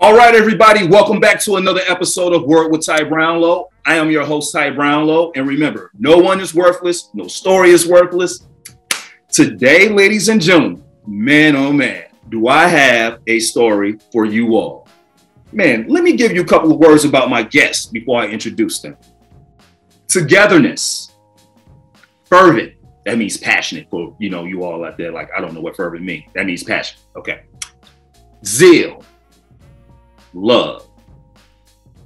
All right, everybody, welcome back to another episode of Word with Ty Brownlow. I am your host, Ty Brownlow, and remember, no one is worthless, no story is worthless. Today, ladies and gentlemen, man, oh man, do I have a story for you all. Man, let me give you a couple of words about my guests before I introduce them. Togetherness, fervent, that means passionate for, you all out there, like, I don't know what fervent means. That means passion, okay. Zeal, love.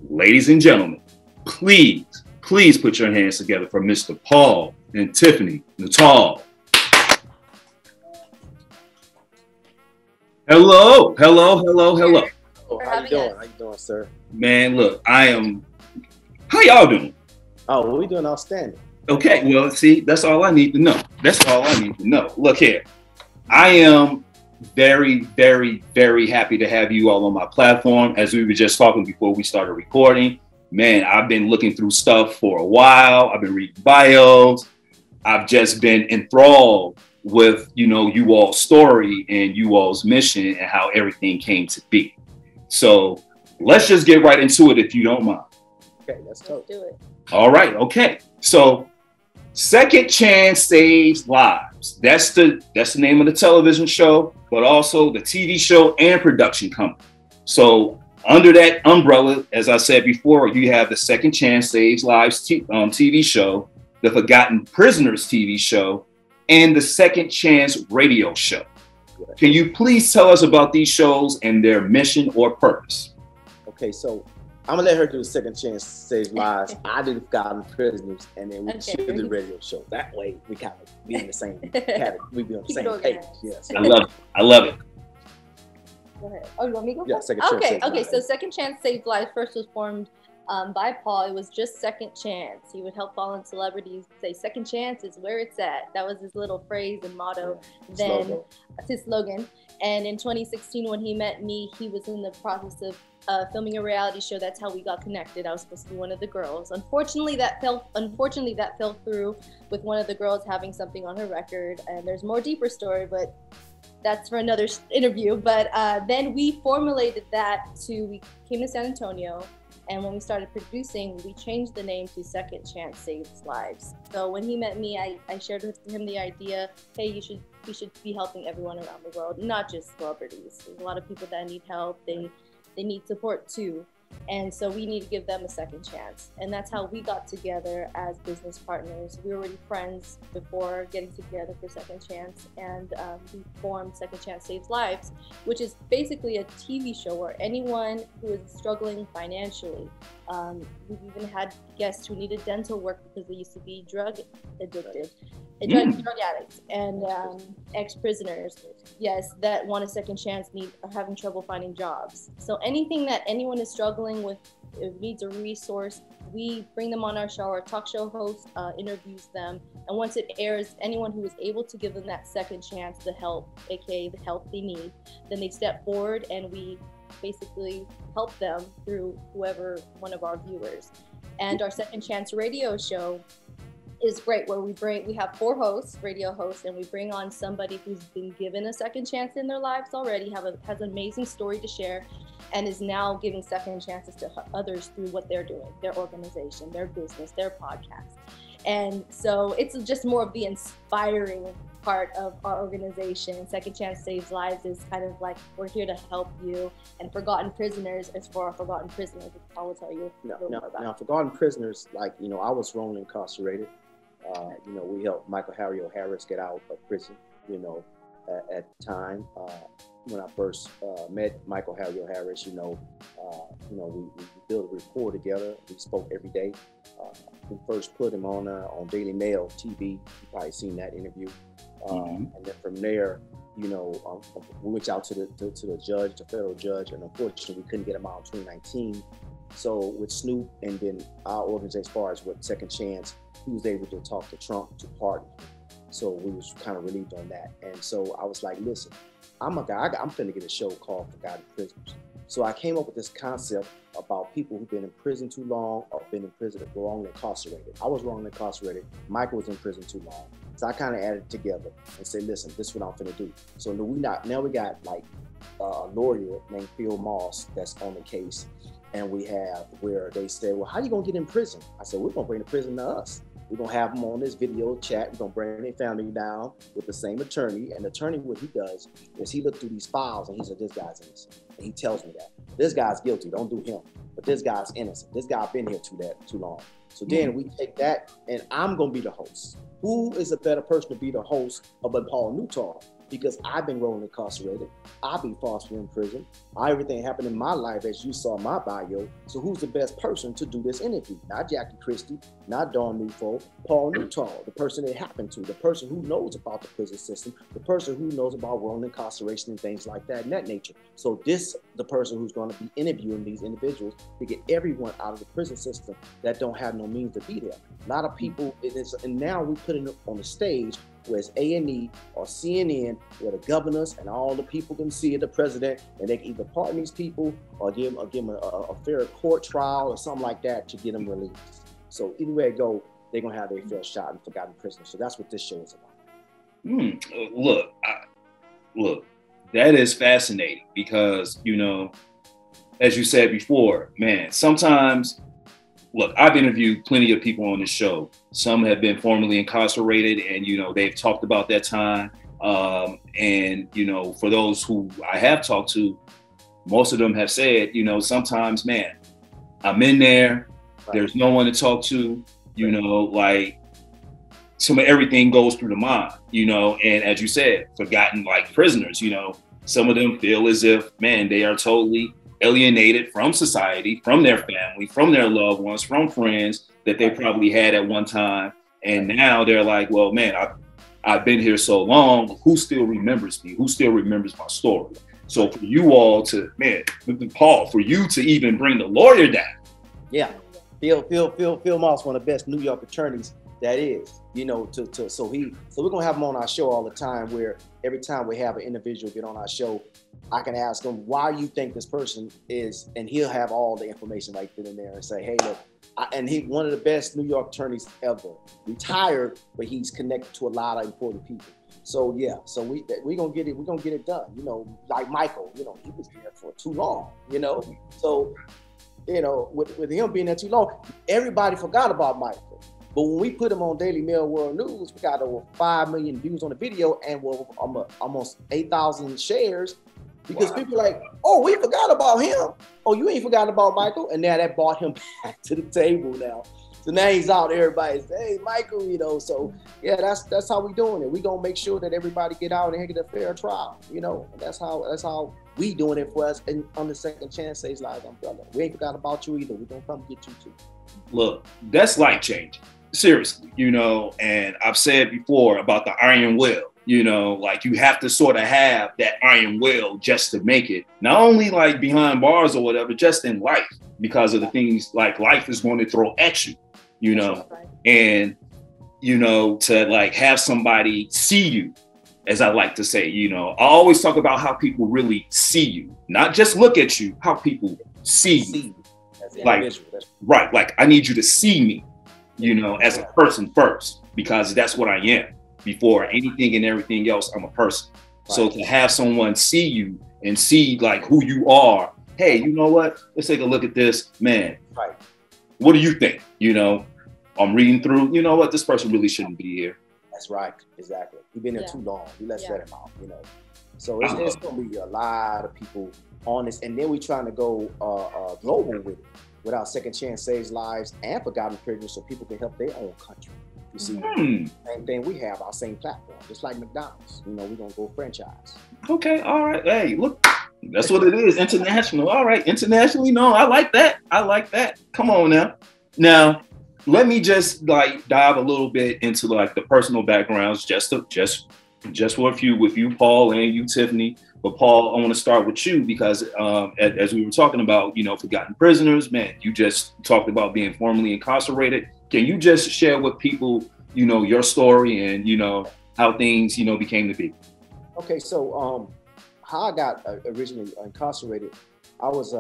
Ladies and gentlemen, please put your hands together for Mr. Paul and Tiffany Nutall. Hello. Oh, how you doing? How you doing, sir? Man, look, how y'all doing? Oh, we doing outstanding. Okay, well, see, that's all I need to know. Look here, I am very, very, very happy to have you all on my platform. As we were just talking before we started recording, man, I've been looking through stuff for a while. I've been reading bios. I've just been enthralled with, you all's story and you all's mission and how everything came to be. So let's just get right into it if you don't mind. Okay, let's do it. All right, okay. So Second Chance Saves Lives. That's the name of the television show, but also the TV show and production company. So under that umbrella, as I said before, you have the Second Chance Saves Lives TV show, the Forgotten Prisoners TV show, and the Second Chance radio show. Can you please tell us about these shows and their mission or purpose? Okay, so I'm gonna let her do the Second Chance Saves Lives. I do the Forgotten Prisoners, and then we do the radio show. That way, we kind of be in the same category. We be on the same page. Yes. I love it. Go ahead. Oh, you want me to go? Yeah, Second Chance. Okay. So Second Chance Saves Lives first was formed by Paul. It was just second chance. He would help fallen celebrities say second chance is where it's at. That was his little phrase and motto. Then his slogan. And in 2016, when he met me, he was in the process of filming a reality show. That's how we got connected. I was supposed to be one of the girls. Unfortunately, that fell through with one of the girls having something on her record. And there's more deeper story, but that's for another interview. But then we formulated we came to San Antonio. And when we started producing, we changed the name to Second Chance Saves Lives. So when he met me, I shared with him the idea, hey, you should be helping everyone around the world, not just celebrities. There's a lot of people that need help. They need support too. And so we need to give them a second chance. And that's how we got together as business partners. We were already friends before getting together for Second Chance. And we formed Second Chance Saves Lives, which is basically a TV show where anyone who is struggling financially, we've even had guests who needed dental work because they used to be drug addicted. Drug addicts and ex-prisoners, yes, that want a second chance, are having trouble finding jobs. So anything that anyone is struggling with, needs a resource, we bring them on our show. Our talk show host interviews them, and once it airs, anyone who is able to give them that second chance, the help, aka the help they need, then they step forward and we basically help them through whoever one of our viewers. And our Second Chance radio show is great, where we have 4 radio hosts, and we bring on somebody who's been given a second chance in their lives already, has an amazing story to share, and is now giving second chances to others through what they're doing, their organization, their business, their podcast. And so it's just more of the inspiring part of our organization. Second Chance Saves Lives is kind of like, we're here to help you, and Forgotten Prisoners is for our forgotten prisoners, which I will tell you a little more about. Now, Forgotten Prisoners, I was wrongly incarcerated. We helped Michael Harris get out of prison, at the time. When I first met Michael Harris, we built a rapport together. We spoke every day. We first put him on Daily Mail TV. You've probably seen that interview. And then from there, we went out to the judge, the federal judge, and unfortunately we couldn't get him out in 2019. So with Snoop and then our organization, as far as with Second Chance, he was able to talk to Trump to pardon him. So we was kind of relieved on that. And so I was like, listen, I'm a guy, I'm finna get a show called Forgotten Prisoners. So I came up with this concept about people who've been in prison too long or been in prison wrongly incarcerated. I was wrongly incarcerated. Michael was in prison too long. So I kind of added it together and said, listen, this is what I'm finna do. So now we got like lawyer named Phil Moss that's on the case. And we have where they said, well, how you gonna get in prison? I said, we're gonna bring the prison to us. We're gonna have them on this video chat. We're gonna bring their family down with the same attorney. And the attorney, what he does is he looked through these files and he said, this guy's innocent. And he tells me that. This guy's guilty, don't do him. But this guy's innocent. This guy been here too long. So then we take that and I'm gonna be the host. Who is a better person to be the host of Paul Nutall? Because I've been rolling incarcerated. I've been falsely in prison. Everything happened in my life, as you saw my bio. So who's the best person to do this interview? Not Jackie Christie, not Dawn Newfo, Paul Nutall, the person it happened to, the person who knows about the prison system, the person who knows about rolling incarceration and things like that in that nature. So the person who's going to be interviewing these individuals to get everyone out of the prison system that don't have no means to be there. A lot of people, and now we put it on the stage where it's A&E or CNN, where the governors and all the people can see it, the president, and they can either pardon these people or give them a fair court trial or something like that to get them released. So either way it go, they're going to have their fair shot in forgotten prisoners. So that's what this show is about. Look, that is fascinating because, you know, as you said before, man, sometimes, look, I've interviewed plenty of people on this show. Some have been formerly incarcerated and, you know, they've talked about that time. And, you know, for those who I have talked to, most of them have said, you know, sometimes, man, I'm in there. Right. There's no one to talk to, you know, like everything goes through the mind, you know, and as you said, forgotten like prisoners, you know, some of them feel as if, man, they are totally alienated from society, from their family, from their loved ones, from friends that they probably had at one time. And now they're like, well, man, I've been here so long, who still remembers me? Who still remembers my story? So for you all to, man, Paul, for you to even bring the lawyer down. Yeah, Phil Moss, one of the best New York attorneys that is, you know, so we're gonna have him on our show all the time, where every time we have an individual get on our show, I can ask him why you think this person is, and he'll have all the information right then and there and say, hey, look, and he's one of the best New York attorneys ever. Retired, but he's connected to a lot of important people. So yeah, so we're gonna get it done. You know, like Michael, you know, he was there for too long, you know. So, you know, with him being there too long, everybody forgot about Michael. But when we put him on Daily Mail World News, we got over 5 million views on the video and almost 8,000 shares. Because people are like, oh, we forgot about him. Oh, you ain't forgotten about Michael. And now that brought him back to the table now. So now he's out, everybody's, hey, Michael, you know. So yeah, that's how we doing it. We gonna make sure that everybody get out and get a fair trial, you know. And that's how we doing it for us and on the Second Chance Saves Lives umbrella. We ain't forgot about you either. We gonna come get you too. Look, that's life changing. Seriously, you know, and I've said before about the iron will. You know, like you have to sort of have that iron will just to make it, not only like behind bars or whatever, just in life, because of the things like life is going to throw at you, you know, and, you know, to like have somebody see you, as I like to say, you know, I always talk about how people really see you, not just look at you, how people see you. Like, right. Like I need you to see me, you know, as a person first, because that's what I am. Before anything and everything else, I'm a person. Right. So to have someone see you and see like who you are, hey, you know what? Let's take a look at this, man. Right. What do you think? You know, I'm reading through, you know what? This person really shouldn't be here. That's right. Exactly. He's been there too long. Let's let him out, you know. So it's going to be a lot of people on this. And then we're trying to go global with it, with our Second Chance Saves Lives and Forgotten Prisoners, so people can help their own country. You see, same thing, we have our same platform, just like McDonald's. You know, we're going to go franchise. Okay, all right. Hey, look, that's what it is, international. All right, internationally, no, I like that. I like that. Come on now. Now, let me just like dive a little bit into like the personal backgrounds, just for a few with you, Paul, and you, Tiffany. But Paul, I want to start with you because as we were talking about, you know, forgotten prisoners, man, you just talked about being formerly incarcerated. Can you just share with people, you know, your story and, you know, how things, you know, became to be? Okay, so how I got originally incarcerated, I was,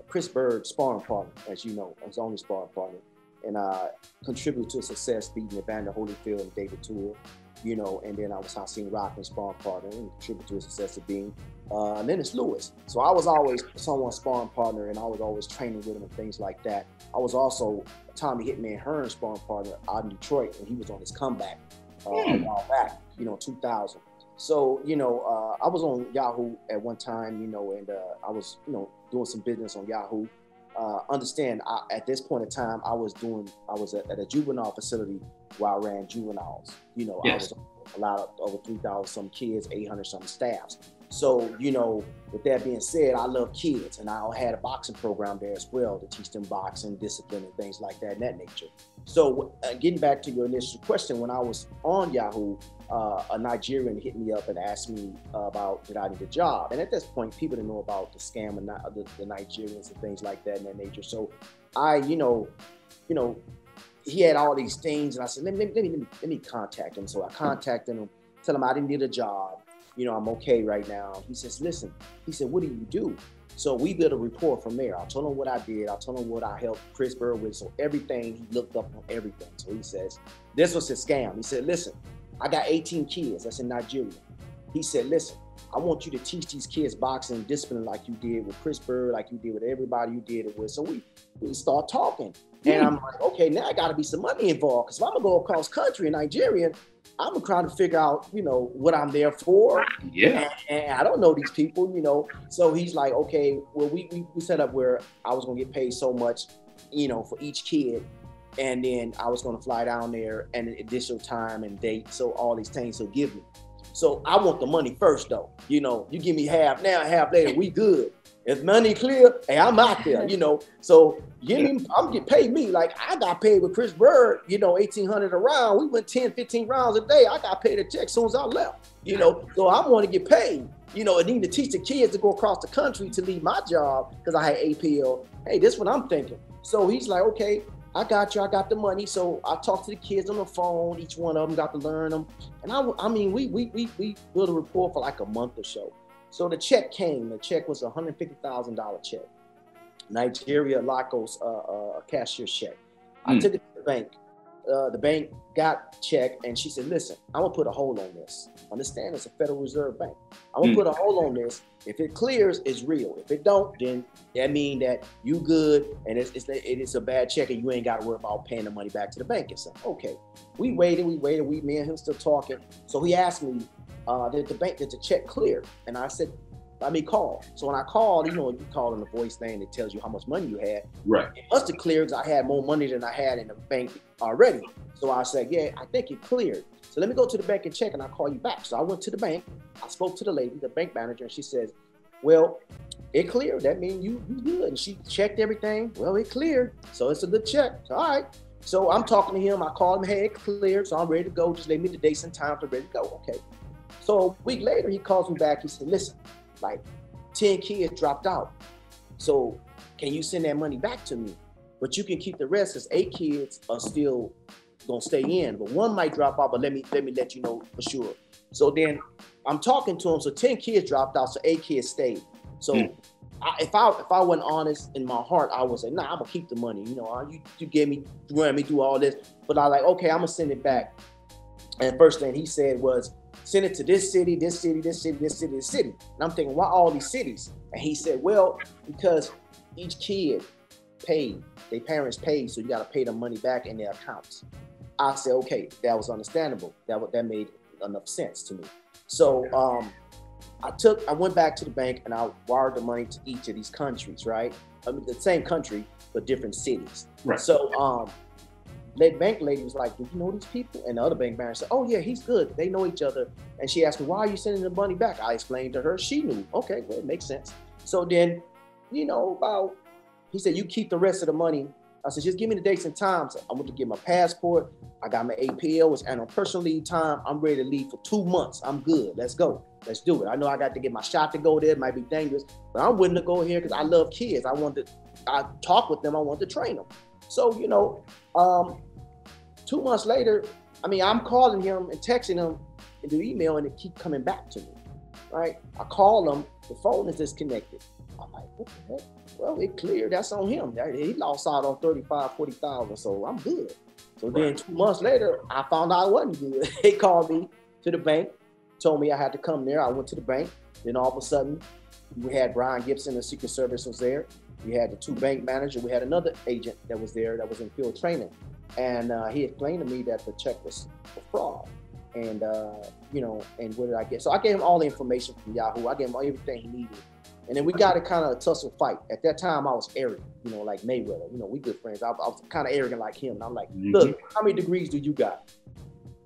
Chris Bird's sparring partner, as you know, his only sparring partner. And I contributed to success beating Evander Holyfield and David Toole, you know, and then I was Hakeem Rockman's sparring partner and contributed to his success of being and then it's Lewis. So I was always someone's sparring partner, and I was always training with him and things like that. I was also Tommy Hitman Hearn's sparring partner out in Detroit when he was on his comeback a while back, 2000. So, I was on Yahoo at one time, and I was, doing some business on Yahoo. Understand, at this point in time, I was at a juvenile facility where I ran juveniles. Yes. I was allowed over 3,000 some kids, 800 some staffs. So, with that being said, I love kids, and I had a boxing program there as well to teach them boxing, discipline, and things like that in that nature. So, getting back to your initial question, when I was on Yahoo, a Nigerian hit me up and asked me about did I need a job. And at this point, people didn't know about the scam and the Nigerians and things like that in that nature. So, he had all these things, and I said, let me contact him. So I contacted him, tell him I didn't need a job. I'm okay right now. He says, listen, he said, what do you do? So we built a report from there. I told him what I did. I told him what I helped Chris Bird with. So everything, he looked up on everything. So he says, this was a scam. He said, listen, I got 18 kids. That's in Nigeria. He said, listen, I want you to teach these kids boxing and discipline like you did with Chris Bird, like you did with everybody you did it with. So we start talking. And I'm like, okay, now I got to be some money involved. Because if I'm going to go across country in Nigeria, I'm trying to figure out, what I'm there for. Yeah. And I don't know these people, So he's like, okay, well, we set up where I was going to get paid so much, for each kid. And then I was going to fly down there and additional time and date. So all these things he'll give me. So I want the money first, though. You give me half now, half later, we good. If money clear, hey, I'm out there, So I'm get paid me. Like I got paid with Chris Bird, 1,800 a round. We went 10, 15 rounds a day. I got paid a check as soon as I left, So I want to get paid, and need to teach the kids to go across the country to leave my job because I had APL. Hey, this is what I'm thinking. So he's like, okay, I got you. I got the money. So I talked to the kids on the phone. Each one of them got to learn them. And we built a rapport for like a month or so. So the check came. The check was a $150,000 check. Nigeria Lagos cashier check. I took it to the bank. The bank got check, and she said, listen, I'm going to put a hold on this. Understand, it's a Federal Reserve Bank. I'm going to put a hold on this. If it clears, it's real. If it don't, then that means that you good, and it's a bad check, and you ain't got to worry about paying the money back to the bank. And said, okay. We waited. Me and him still talking. So he asked me, did the check clear? And I said, let me call. So when I called, you call in the voice thing, it tells you how much money you had. Right. It must have cleared because I had more money than I had in the bank already. So I said, yeah, I think it cleared. So let me go to the bank and check, and I'll call you back. So I went to the bank. I spoke to the lady, the bank manager, and she says, well, it cleared. That means you good. And she checked everything. Well, it cleared. So it's a good check. So, all right. So I'm talking to him. I called him, hey, it cleared. So I'm ready to go. Just leave me the dates and times. I'm ready to go. Okay. So a week later, he calls me back. He said, listen, like 10 kids dropped out. So can you send that money back to me? But you can keep the rest because 8 kids are still gonna stay in. But one might drop out, but let me let you know for sure. So then I'm talking to him. So 10 kids dropped out, so 8 kids stayed. So if I wasn't honest in my heart, I would say, nah, I'm gonna keep the money. You gave me, you ran me through all this. But I like, okay, I'm gonna send it back. And the first thing he said was, send it to this city, this city, this city, this city, this city. And I'm thinking, why all these cities? And he said, well, because each kid paid, their parents paid, so you got to pay the money back in their accounts. I said, okay, that was understandable. That made enough sense to me. So I went back to the bank and I wired the money to each of these countries, right? I mean, the same country, but different cities. Right. So the bank lady was like, do you know these people? And the other bank manager said, oh yeah, he's good. They know each other. And she asked me, why are you sending the money back? I explained to her. She knew. Okay, well, it makes sense. So then, he said, you keep the rest of the money. I said, just give me the dates and times. I want to get my passport. I got my APL, and on personal leave time, I'm ready to leave for 2 months. I'm good. Let's go. Let's do it. I know I got to get my shot to go there. It might be dangerous, but I'm willing to go here because I love kids. I talk with them. I want to train them. So, 2 months later, I'm calling him and texting him and do email, and it keep coming back to me, right? I call him, the phone is disconnected. I'm like, what the heck? Well, it cleared. That's on him. He lost out on 35, 40,000, so I'm good. So then 2 months later, I found out I wasn't good. They called me to the bank, told me I had to come there. I went to the bank. Then all of a sudden, we had Brian Gibson, the Secret Service was there. We had the 2 bank managers. We had another agent that was there that was in field training. And he explained to me that the check was for fraud. And, you know, and what did I get? So I gave him all the information from Yahoo. I gave him everything he needed. And then we got a kind of a tussle fight. At that time, I was arrogant, you know, like Mayweather. You know, we good friends. I was kind of arrogant like him. And I'm like, look, how many degrees do you got?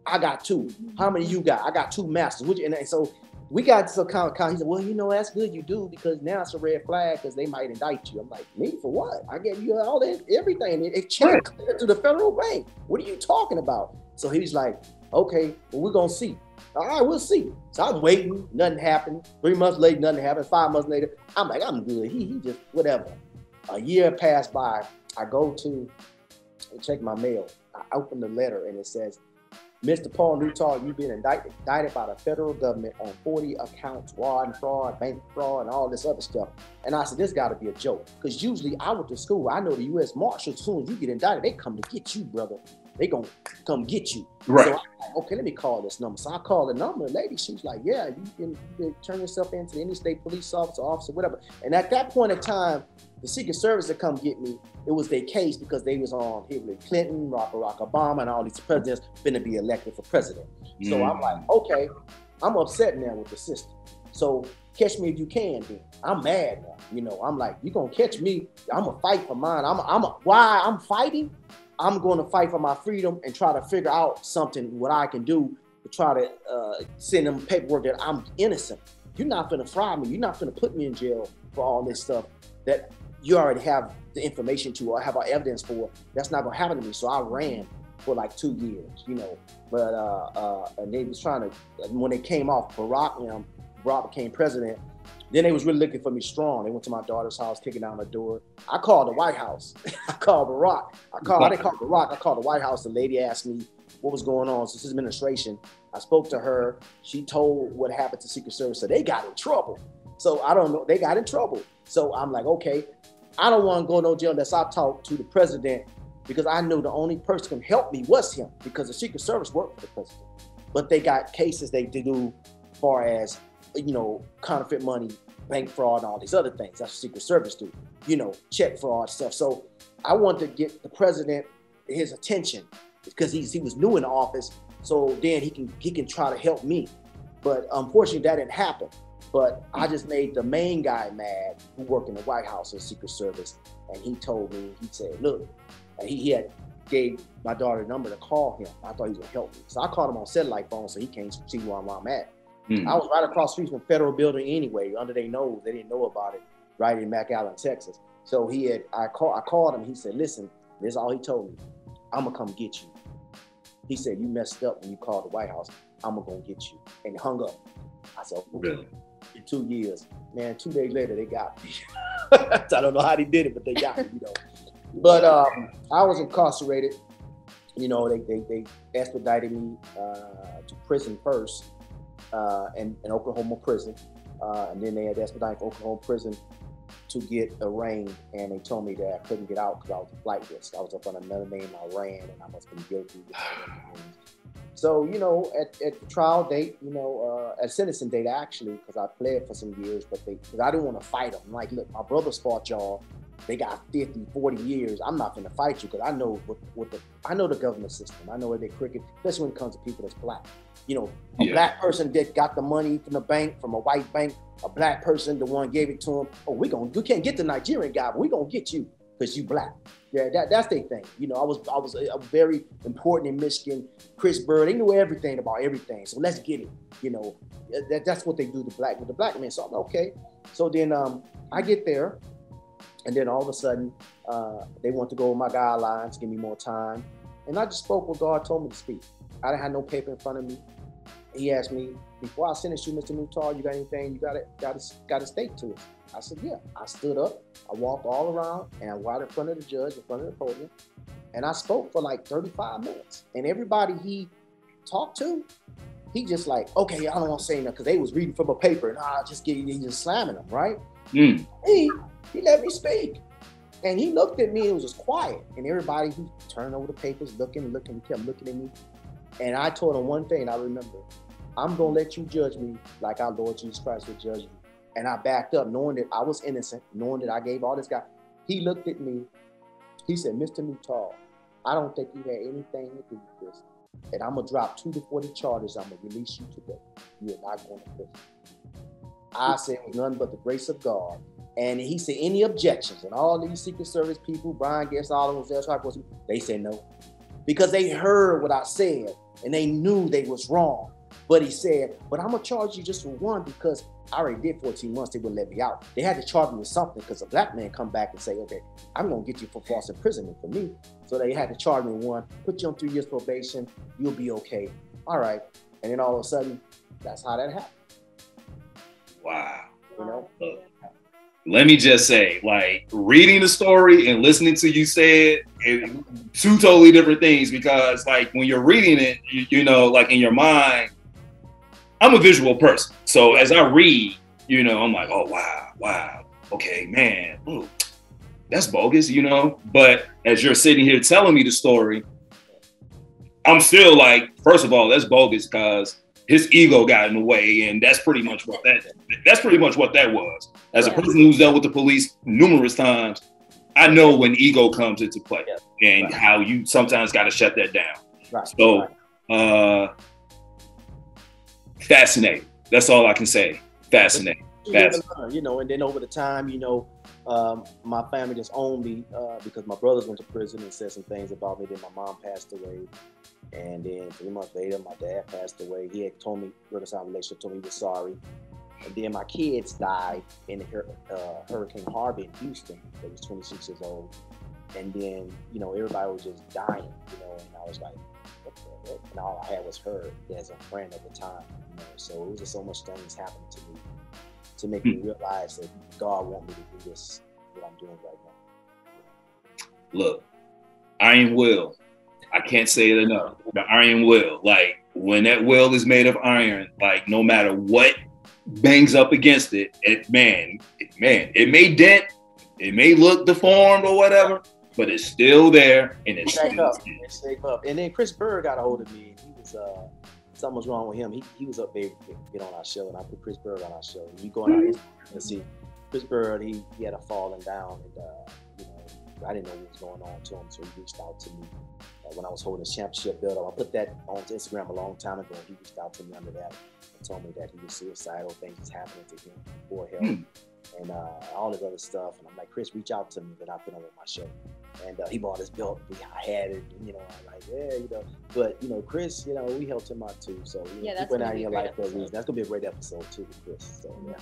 I got 2. How many you got? I got 2 masters. And so we got some kind of, he said, well, you know, that's good you do, because now it's a red flag because they might indict you. I'm like, me for what? I gave you all that, everything. It checked clear to the federal bank. What are you talking about? So he's like, okay, well, we're going to see. All right, we'll see. So I'm waiting. Nothing happened. 3 months later, nothing happened. 5 months later, I'm like, I'm good. He just, whatever. A year passed by. I go to check my mail. I open the letter and it says, Mr. Paul Nutall, you've been indicted by the federal government on 40 accounts, wire and fraud, bank fraud, and all this other stuff. And I said, this got to be a joke. Because usually I went to school. I know the U.S. Marshals, as soon as you get indicted, they come to get you, brother. They going to come get you. Right. So I'm like, okay, let me call this number. So I called the number. The lady, she was like, yeah, you can turn yourself into any state police officer, whatever. And at that point in time, the Secret Service to come get me, it was their case because they was on Hillary Clinton, Barack Obama, and all these presidents finna be elected for president. So I'm like, okay, I'm upset now with the system. So catch me if you can, then. I'm mad now. You know, I'm like, you gonna catch me, I'm gonna fight for mine. Why I'm fighting? I'm going to fight for my freedom and try to figure out something, what I can do to try to send them paperwork that I'm innocent. You're not gonna fry me. You're not gonna put me in jail for all this stuff that you already have the information to or have our evidence for. That's not gonna happen to me. So I ran for like 2 years, you know. But and they was trying to, when they came off, Barack became president. Then they was really looking for me strong. They went to my daughter's house, kicking down the door. I called the White House. I called Barack. I didn't call Barack. I called the White House. The lady asked me what was going on since his administration. I spoke to her. She told what happened to Secret Service. So they got in trouble. So I don't know. They got in trouble. So I'm like, okay, I don't want to go no jail unless I talk to the president, because I know the only person who can help me was him, because the Secret Service worked for the president. But they got cases they do as far as, you know, counterfeit money, bank fraud, and all these other things. That's what Secret Service do, you know, check fraud stuff. So I want to get the president his attention because he was new in the office. So then he can try to help me. But unfortunately, that didn't happen. But I just made the main guy mad who worked in the White House and Secret Service. And he told me, he said, look, and he had gave my daughter a number to call him. I thought he was gonna help me. So I called him on satellite phone so he can't see where I'm at. I was right across the street from Federal Building anyway, under their nose. They didn't know about it, right in McAllen, Texas. So I called him. He said, listen, this is all he told me. I'm gonna come get you. He said, you messed up when you called the White House. I'm gonna get you. And he hung up. I said, okay. Really? In 2 years. Man, 2 days later, they got me. I don't know how they did it, but they got me, you know. But I was incarcerated. You know, they expedited me to prison first, in Oklahoma prison. And then they had expedited for Oklahoma prison to get arraigned. And they told me that I couldn't get out because I was a flight risk. I was up on another name. I ran and I must have been guilty. So, you know, at the trial date, you know, at sentencing date, actually, because I pled for some years, because I didn't want to fight them. I'm like, look, my brothers fought y'all. They got 50, 40 years. I'm not going to fight you because I know I know the government system. I know where they're crooked, especially when it comes to people that's black. You know, a black person that got the money from the bank, from a white bank, a black person, the one gave it to him. Oh, we can't get the Nigerian guy, but we're going to get you because you black. Yeah, that's their thing. You know, I was very important in Michigan. Chris Bird, they knew everything about everything. So let's get it. You know, that's what they do with the black men. So I'm okay. So then I get there. And then all of a sudden, they want to go over my guidelines, give me more time. And I just spoke what God told me to speak. I didn't have no paper in front of me. He asked me, before I sentence you, Mr. Nutall, you got anything you got to state to it? I said, yeah. I stood up, I walked all around, and I walked in front of the judge, in front of the podium, and I spoke for like 35 minutes. And everybody he talked to, he just like, okay, I don't want to say nothing, because they was reading from a paper, and he just slamming them, right? He let me speak. And he looked at me and was just quiet. And everybody, he turned over the papers, looking, he kept looking at me. And I told him one thing I remember. I'm going to let you judge me like our Lord Jesus Christ would judge you. And I backed up knowing that I was innocent, knowing that I gave all this guy. He looked at me. He said, Mr. Nutall, I don't think you had anything to do with this. And I'm going to drop 2 to 40 charges. I'm going to release you today. You are not going to prison. I said, it was nothing but the grace of God. And he said, any objections? And all these Secret Service people, Brian Guest, all of those, they said no. Because they heard what I said and they knew they was wrong. But he said, but I'm going to charge you just for one because I already did 14 months. They wouldn't let me out. They had to charge me with something because a black man come back and say, okay, I'm going to get you for false imprisonment for me. So they had to charge me one, put you on 3 years probation. You'll be okay. All right. And then all of a sudden, that's how that happened. Wow. You know? Let me just say, like, reading the story and listening to you say it, two totally different things, because like when you're reading it, you know, like in your mind, I'm a visual person. So as I read, you know, I'm like, oh, wow. Okay, man, ooh, that's bogus, you know? But as you're sitting here telling me the story, I'm still like, first of all, that's bogus because his ego got in the way, and that's pretty much what that was. As a person who's dealt with the police numerous times, I know when ego comes into play and how you sometimes got to shut that down. So, fascinating. That's all I can say. Fascinating. You know, and then over the time, you know, my family just owned me because my brothers went to prison and said some things about me. Then my mom passed away. And then 3 months later, my dad passed away. He had told me, reconciled relationship, told me he was sorry. And then my kids died in Hurricane Harvey in Houston. They was 26 years old. And then, you know, everybody was just dying, you know, and I was like, what the heck? And all I had was her as a friend at the time, you know. So it was just so much things happening to me to make me realize that God want me to do this, what I'm doing right now. Look, iron will. I can't say it enough. The iron will. Like, when that will is made of iron, like, no matter what bangs up against it, it may dent, it may look deformed or whatever, but it's still there, and it's shake up. And then Chris Bird got a hold of me, and he was something was wrong with him. He was up there to get on our show, and I put Chris Bird on our show. And you go on our Instagram and see Chris Bird. He had a falling down, and you know, I didn't know what was going on to him, so he reached out to me when I was holding a championship belt. I put that on Instagram a long time ago. He reached out to me under that and told me that he was suicidal, things was happening to him, poor health, and all this other stuff. And I'm like, Chris, reach out to me, that I put on with my show. And he bought his belt. I had it, and, you know, I'm like, yeah, you know. But, you know, Chris, you know, we helped him out too. So, you know, people out in your life for a reason. That's going to be a great episode too with Chris. So, yeah.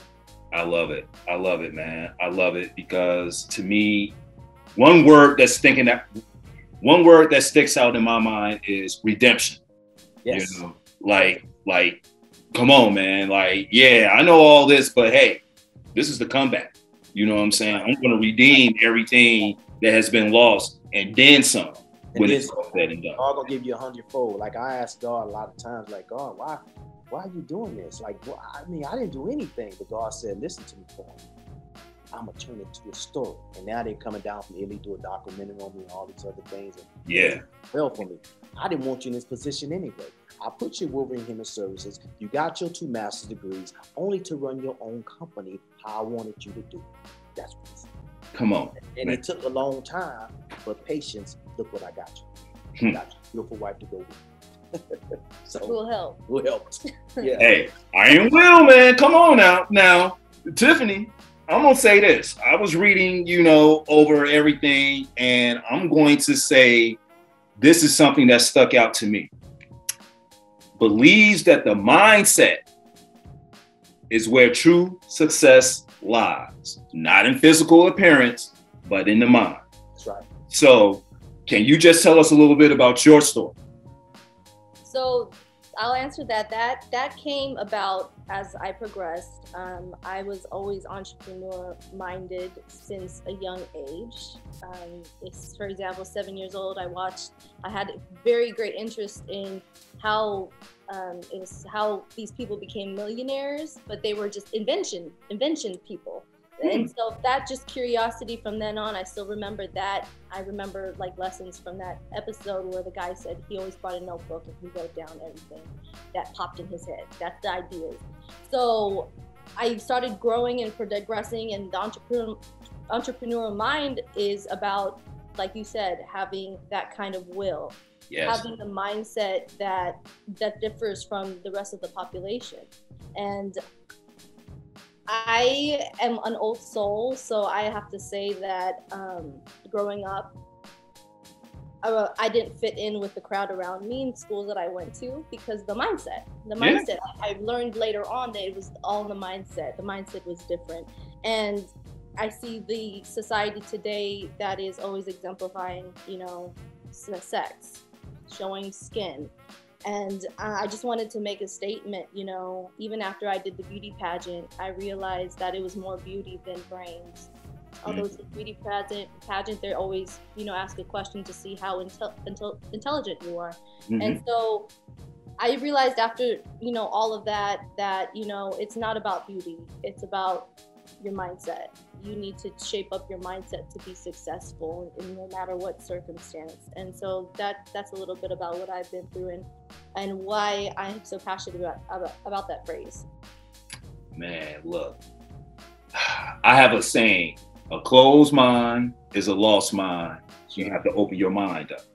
I love it. I love it, man. I love it because, to me, one word that sticks out in my mind is redemption. Yes. You know, like, come on, man. Like, yeah, I know all this, but hey, this is the comeback. You know what I'm saying? I'm going to redeem everything that has been lost and then some when it's all said and done. God going to give you 100-fold. Like, I ask God a lot of times, like, God, why are you doing this? Like, well, I mean, I didn't do anything. But God said, listen to me, Paul. I'm going to turn it to a story. And now they're coming down from Italy to do a documentary on me and all these other things. And yeah. Well, for me, I didn't want you in this position anyway. I put you over in Human Services. You got your 2 master's degrees only to run your own company how I wanted you to do. That's what it said. Come on. And it took a long time, but patience, look what I got you. I got your beautiful wife to go with. So Will help. Will help. Yeah. Hey, iron will, man. Come on now. Now, Tiffany, I'm going to say this. I was reading, you know, over everything, and I'm going to say this is something that stuck out to me. Believes that the mindset is where true success lies. Not in physical appearance, but in the mind. That's right. So, can you just tell us a little bit about your story? So, I'll answer that. That came about as I progressed. I was always entrepreneur-minded since a young age. For example, 7 years old, I had a very great interest in how these people became millionaires, but they were just invention people. And so that just curiosity from then on, I still remember that. I remember like lessons from that episode where the guy said he always brought a notebook and he wrote down everything that popped in his head. That's the ideas. So I started growing and progressing, and the entrepreneurial mind is about, like you said, having that kind of will. Yes. Having the mindset that differs from the rest of the population. And I am an old soul, so I have to say that growing up, I didn't fit in with the crowd around me in schools that I went to because the mindset. I learned later on that it was all the mindset. The mindset was different. And I see the society today that is always exemplifying, sex, showing skin. And I just wanted to make a statement, even after I did the beauty pageant, I realized that it was more beauty than brains. Although it's a beauty pageant, they always, ask a question to see how intelligent you are. And so I realized after, all of that, it's not about beauty. It's about your mindset. You need to shape up your mindset to be successful in no matter what circumstance. And so that's a little bit about what I've been through and why I'm so passionate about that phrase. Man, look, I have a saying, a closed mind is a lost mind. You have to open your mind up.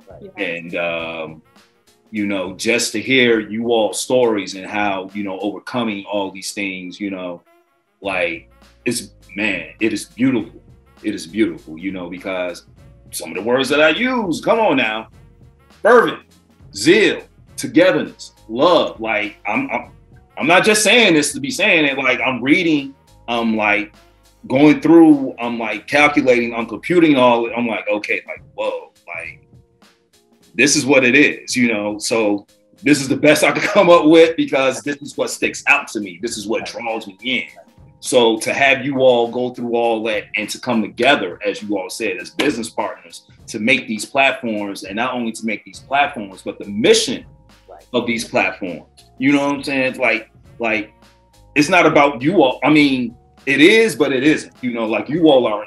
Right. And, just to hear you all stories and how, overcoming all these things, like, it is beautiful. It is beautiful, because some of the words that I use, come on now, fervent, zeal, togetherness, love. Like, I'm not just saying this to be saying it. Like, I'm reading, I'm like going through, I'm like calculating, I'm computing all. I'm like, okay, like, whoa, like, this is what it is, So this is the best I could come up with because this is what sticks out to me. This is what draws me in. So to have you all go through all that and to come together, as you all said, as business partners, to make these platforms, and not only to make these platforms, but the mission of these platforms. You know what I'm saying? Like it's not about you all. I mean, it is, but it isn't. Like you all are,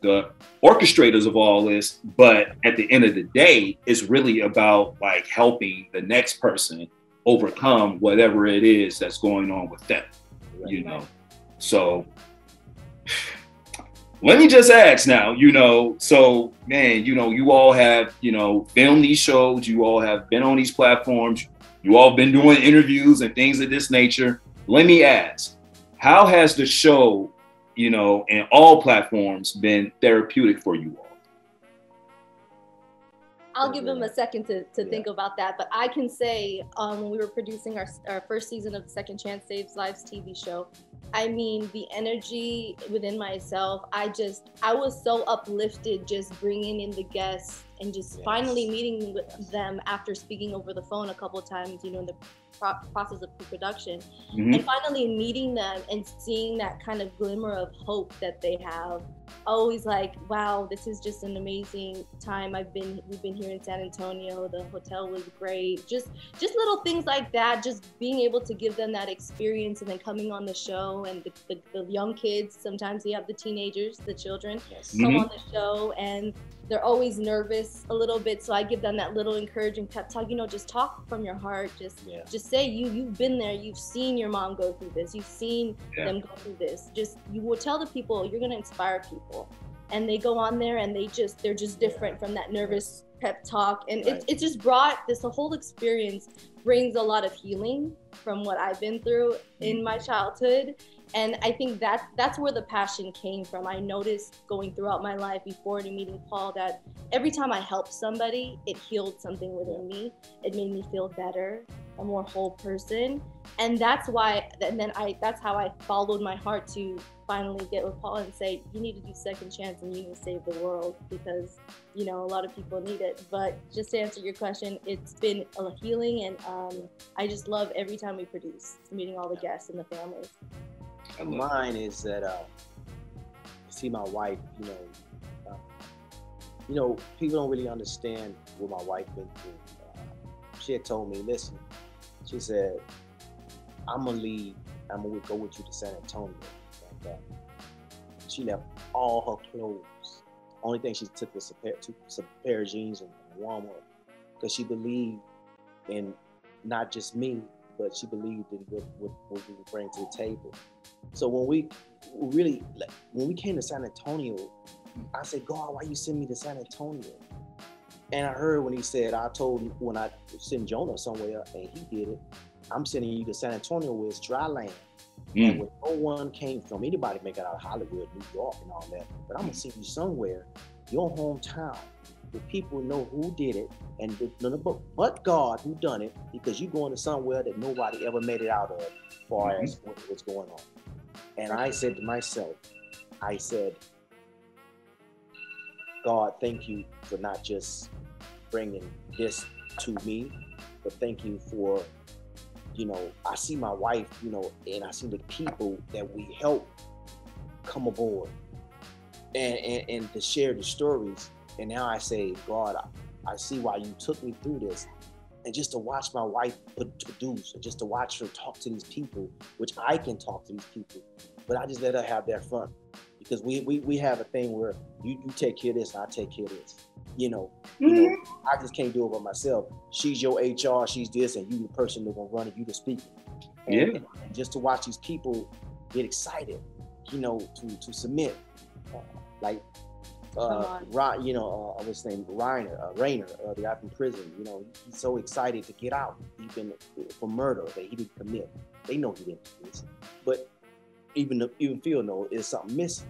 the orchestrators of all this. But at the end of the day, it's really about like helping the next person overcome whatever it is that's going on with them. So let me just ask now, so man, you all have, filmed these shows, you all have been on these platforms, you all been doing interviews and things of this nature. Let me ask, how has the show, in all platforms been therapeutic for you all? I'll give him a second to think about that, but I can say when we were producing our first season of the Second Chance Saves Lives TV show, I mean, the energy within myself, I was so uplifted just bringing in the guests and just finally meeting with them after speaking over the phone a couple of times, in the process of pre-production, and finally meeting them and seeing that kind of glimmer of hope that they have. Always like, wow, this is just an amazing time. We've been here in San Antonio. The hotel was great. Just little things like that. Just being able to give them that experience, and then coming on the show, and the young kids. Sometimes you have the teenagers, the children, come on the show, and they're always nervous a little bit. So I give them that little encouraging pep talk. Just talk from your heart. Just say you've been there. You've seen your mom go through this. You've seen them go through this. You will tell the people, you're going to inspire people. And they go on there and they're just different from that nervous pep talk. And it just brought this whole experience brings a lot of healing from what I've been through in my childhood. And I think that's where the passion came from. I noticed going throughout my life before meeting Paul that every time I helped somebody, it healed something within me. It made me feel better, a more whole person. And that's why, that's how I followed my heart to finally get with Paul and say, you need to do Second Chance and you need to save the world because, a lot of people need it. But just to answer your question, it's been a healing, and I just love every time we produce, meeting all the guests and the families. Mine is that see my wife, people don't really understand what my wife been through. She had told me, listen, she said, I'm gonna go with you to San Antonio. And, She left all her clothes. Only thing she took was some pair of jeans and warm up, because she believed in not just me, but she believed in what we would bring to the table. So when we came to San Antonio, I said, God, why you send me to San Antonio? And I heard when he said, I told him when I send Jonah somewhere, and he did it, I'm sending you to San Antonio where it's dry land. And where no one came from. Anybody make it out of Hollywood, New York, and all that. But I'm gonna send you somewhere, your hometown, where people know who did it, and but God who done it, because you going to somewhere that nobody ever made it out of, as far as what's going on. And I said to myself, I said, God, thank you for not just bringing this to me, but thank you for, I see my wife, and I see the people that we help come aboard and to share the stories. And now I say, God, I see why you took me through this. And just to watch my wife produce, and just to watch her talk to these people, which I can talk to these people, but I just let her have their fun. Because we have a thing where you take care of this, I take care of this. I just can't do it by myself. She's your HR, she's this, and you the person that's gonna run it, you the speaker. And just to watch these people get excited, to submit, what's his name, Rayner, the guy from prison. He's so excited to get out, even for murder that he didn't commit. They know he didn't do this, but even Phil knows there's something missing.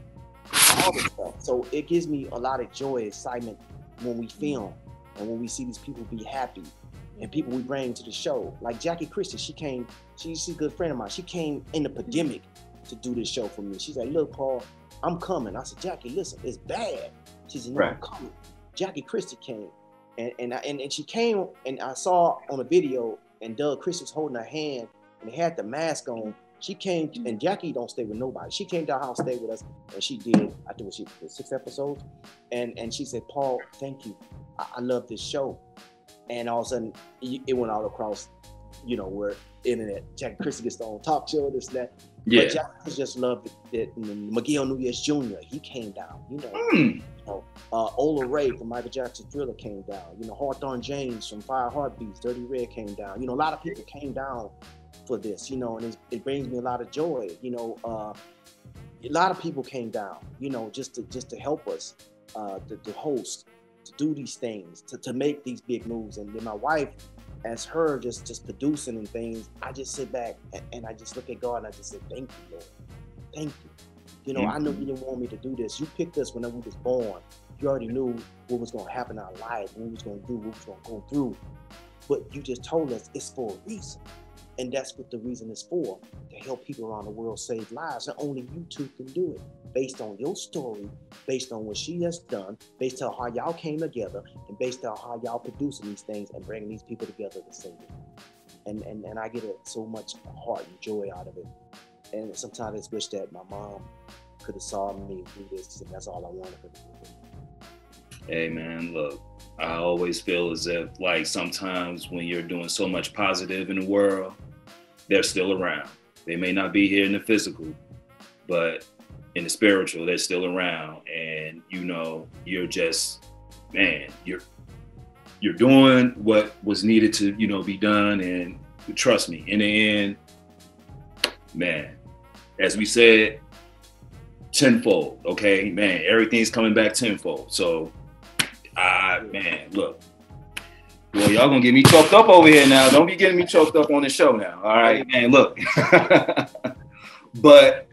All this stuff. So it gives me a lot of joy, excitement when we film and when we see these people be happy, and people we bring to the show. Like Jackie Christie, she's a good friend of mine. She came in the pandemic to do this show for me. She's like, look, Paul, I'm coming. I said, Jackie, listen, it's bad. She said, no, I'm coming. Jackie Christie came, and she came, and I saw on a video, and Doug Christie was holding her hand, and they had the mask on. She came, and Jackie don't stay with nobody. She came to our house, stayed with us, and she did, I think she did 6 episodes. And she said, Paul, thank you. I love this show. And all of a sudden, it went all across, where internet. Jackie Christie gets on talk show, this, that. Yeah. But Jackie just loved it. Miguel Nunez Jr., he came down, Ola Ray from Michael Jackson's Thriller came down. Hawthorne James from Fire Heartbeats, Dirty Red came down. A lot of people came down for this, and it brings me a lot of joy. A lot of people came down, just to help us, to host, to do these things, to make these big moves. And then my wife, as her just producing and things, I just sit back and I just look at God and I just say, thank you, Lord. Thank you. I know you didn't want me to do this. You picked us when we was born. You already knew what was going to happen in our life, what we was going to do, what we was going to go through. But you just told us it's for a reason. And that's what the reason is for, to help people around the world save lives. And only you two can do it, based on your story, based on what she has done, based on how y'all came together, and based on how y'all producing these things and bringing these people together to save it. And I get so much heart and joy out of it. And sometimes I just wish that my mom could have saw me do this, and that's all I wanted her to do. Hey man, look, I always feel as if, like, sometimes when you're doing so much positive in the world, they're still around. They may not be here in the physical, but in the spiritual, they're still around. And you're just, man, you're doing what was needed to, be done. And trust me, in the end, man, as we said, tenfold, okay? Man, everything's coming back tenfold. So, man, look. Well, y'all gonna get me choked up over here now. Don't be getting me choked up on the show now. All right, man, look. But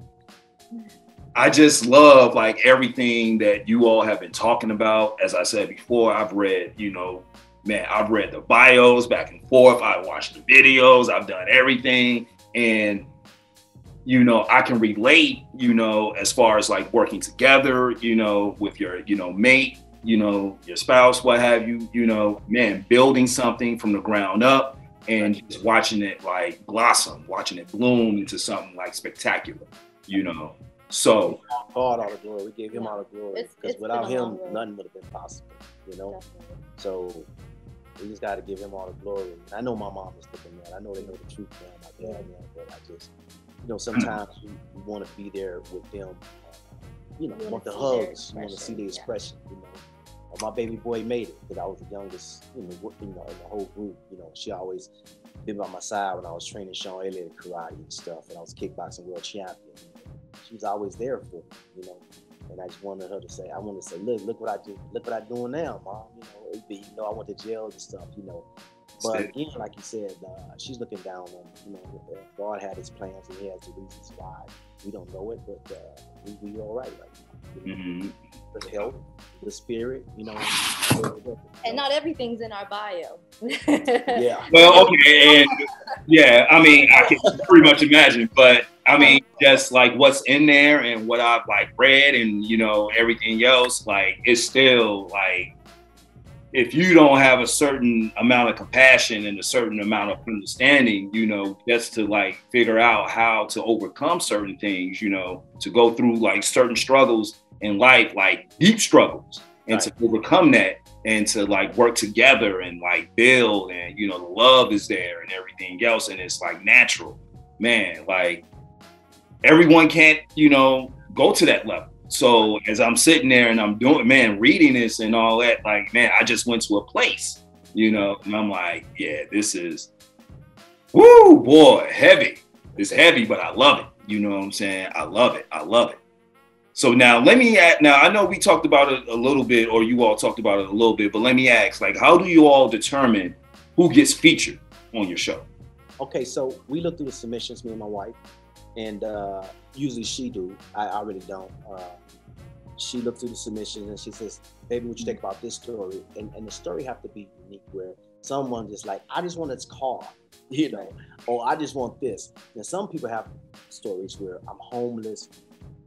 I just love, like, everything that you all have been talking about. As I said before, I've read, I've read the bios back and forth. I watched the videos. I've done everything. And, I can relate, as far as, like, working together, with your, mate, your spouse, what have you, man, building something from the ground up and just watching it, like, blossom, watching it bloom into something, like, spectacular, So God all the glory. We gave him all the glory, because without him, nothing would have been possible, Definitely. So we just got to give him all the glory. I know my mom is looking at. I know they know the truth now, my dad now, but I just, sometimes we want to be there with them you know, want the hugs, you want to see the expression, you know. My baby boy made it, because I was the youngest, in the whole group. You know, she always been by my side when I was training Sean Elliott karate and stuff, and I was kickboxing world champion. She was always there for me, you know. And I just wanted her to say, look what I do, look what I'm doing now, Mom. You know, I went to jail and stuff, you know. But again, like you said, she's looking down on, you know, God had his plans and he has the reasons why. We don't know it, but we all right now. You know? The health, the spirit, you know. And not everything's in our bio. Yeah. Well, okay, and yeah, I mean, I can pretty much imagine, but I mean, just like what's in there and what I've like read and, you know, everything else, like it's still like, if you don't have a certain amount of compassion and a certain amount of understanding, you know, just to like figure out how to overcome certain things, you know, to go through like certain struggles in life, like deep struggles, and to overcome that and to like work together and like build, and, you know, the love is there and everything else. And it's like natural, man, like everyone can't, you know, go to that level. So as I'm sitting there and I'm doing, man, reading this and all that, like, man, I just went to a place, you know, and I'm like, yeah, this is, woo, boy, heavy. It's heavy, but I love it. You know what I'm saying? I love it. I love it. So now let me ask, now I know we talked about it a little bit, or you all talked about it a little bit, but let me ask, like, how do you all determine who gets featured on your show? Okay, so we look through the submissions, me and my wife, and usually she do. I really don't. She looked through the submissions and she says, baby, what you think about this story? And the story have to be unique, where someone just like, I just want this car, you know, or I just want this. Now, some people have stories where I'm homeless,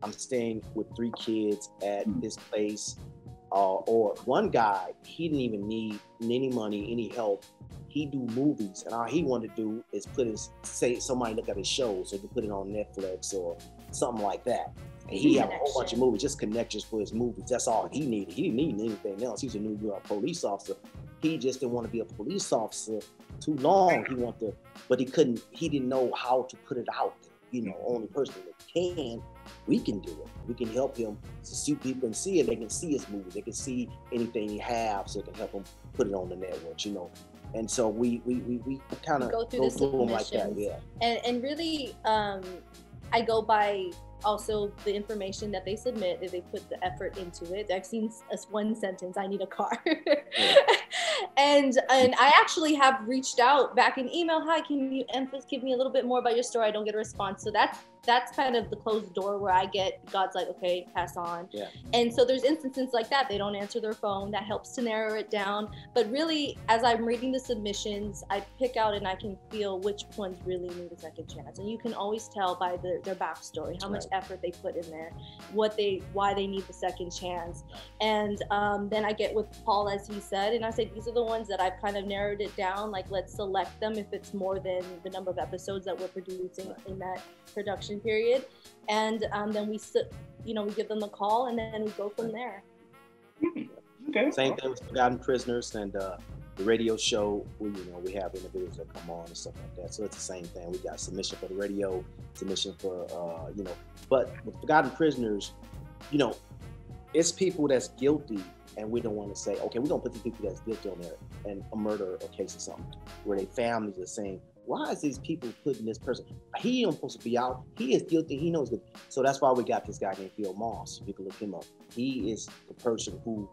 I'm staying with 3 kids at this place, or one guy, he didn't even need any money, any help. He do movies, and all he wanted to do is say somebody look at his show, so he can put it on Netflix or something like that. And he had a whole bunch of movies, just connections for his movies. That's all he needed. He didn't need anything else. He was a New York police officer. He just didn't want to be a police officer too long. He wanted to, but he couldn't. He didn't know how to put it out there. You know, only person that can, we can do it. We can help him so see people can see it. They can see his movies. They can see anything he has, so it can help him put it on the network. You know. And so we kind of go through them like that, yeah. And really, I go by also the information that they submit, that they put the effort into it. I've seen one sentence, I need a car. And I actually have reached out back in email, hi, can you give me a little bit more about your story? I don't get a response. So that's kind of the closed door where I get, God's like, okay, pass on. Yeah. And so there's instances like that. They don't answer their phone. That helps to narrow it down. But really, as I'm reading the submissions, I pick out and I can feel which ones really need a second chance. And you can always tell by their backstory, how much effort they put in there, why they need the second chance. And then I get with Paul, as he said, and I say, these are the ones that I've kind of narrowed it down. Like, let's select them if it's more than the number of episodes that we're producing in that production period, and then we give them a call, and then we go from there. Okay. Same thing with Forgotten Prisoners and the radio show. We have individuals that come on and stuff like that. So it's the same thing. We got submission for the radio, submission for But with Forgotten Prisoners, it's people that's guilty, and we don't want to say, okay, we're gonna put the people that's guilty on there and a murder or case or something, where their families are saying, why is these people putting this person? He ain't supposed to be out. He is guilty. He knows good. So that's why we got this guy named Phil Moss. You can look him up. He is the person who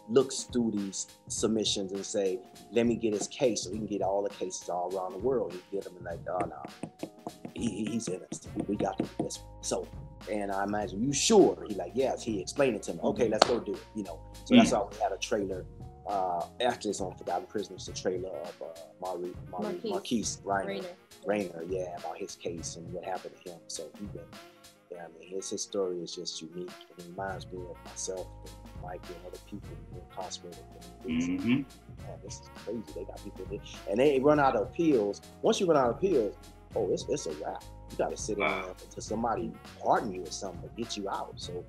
looks through these submissions and say, let me get his case, so he can get all the cases all around the world. He get them and like, oh no, he's innocent. We got this. So, and I imagine, you sure? He like, yes. He explained it to me. Okay, let's go do it. So that's why we had a trailer. Actually, it's on Forgotten Prisoners, the trailer of Marquise Rainer, about his case and what happened to him. So his story is just unique. It reminds me of myself and Mike and other people who are incarcerated. Man, this is crazy. They got people there, and they run out of appeals. Once you run out of appeals, it's a wrap. You got to sit in there until somebody pardon you or something to get you out. So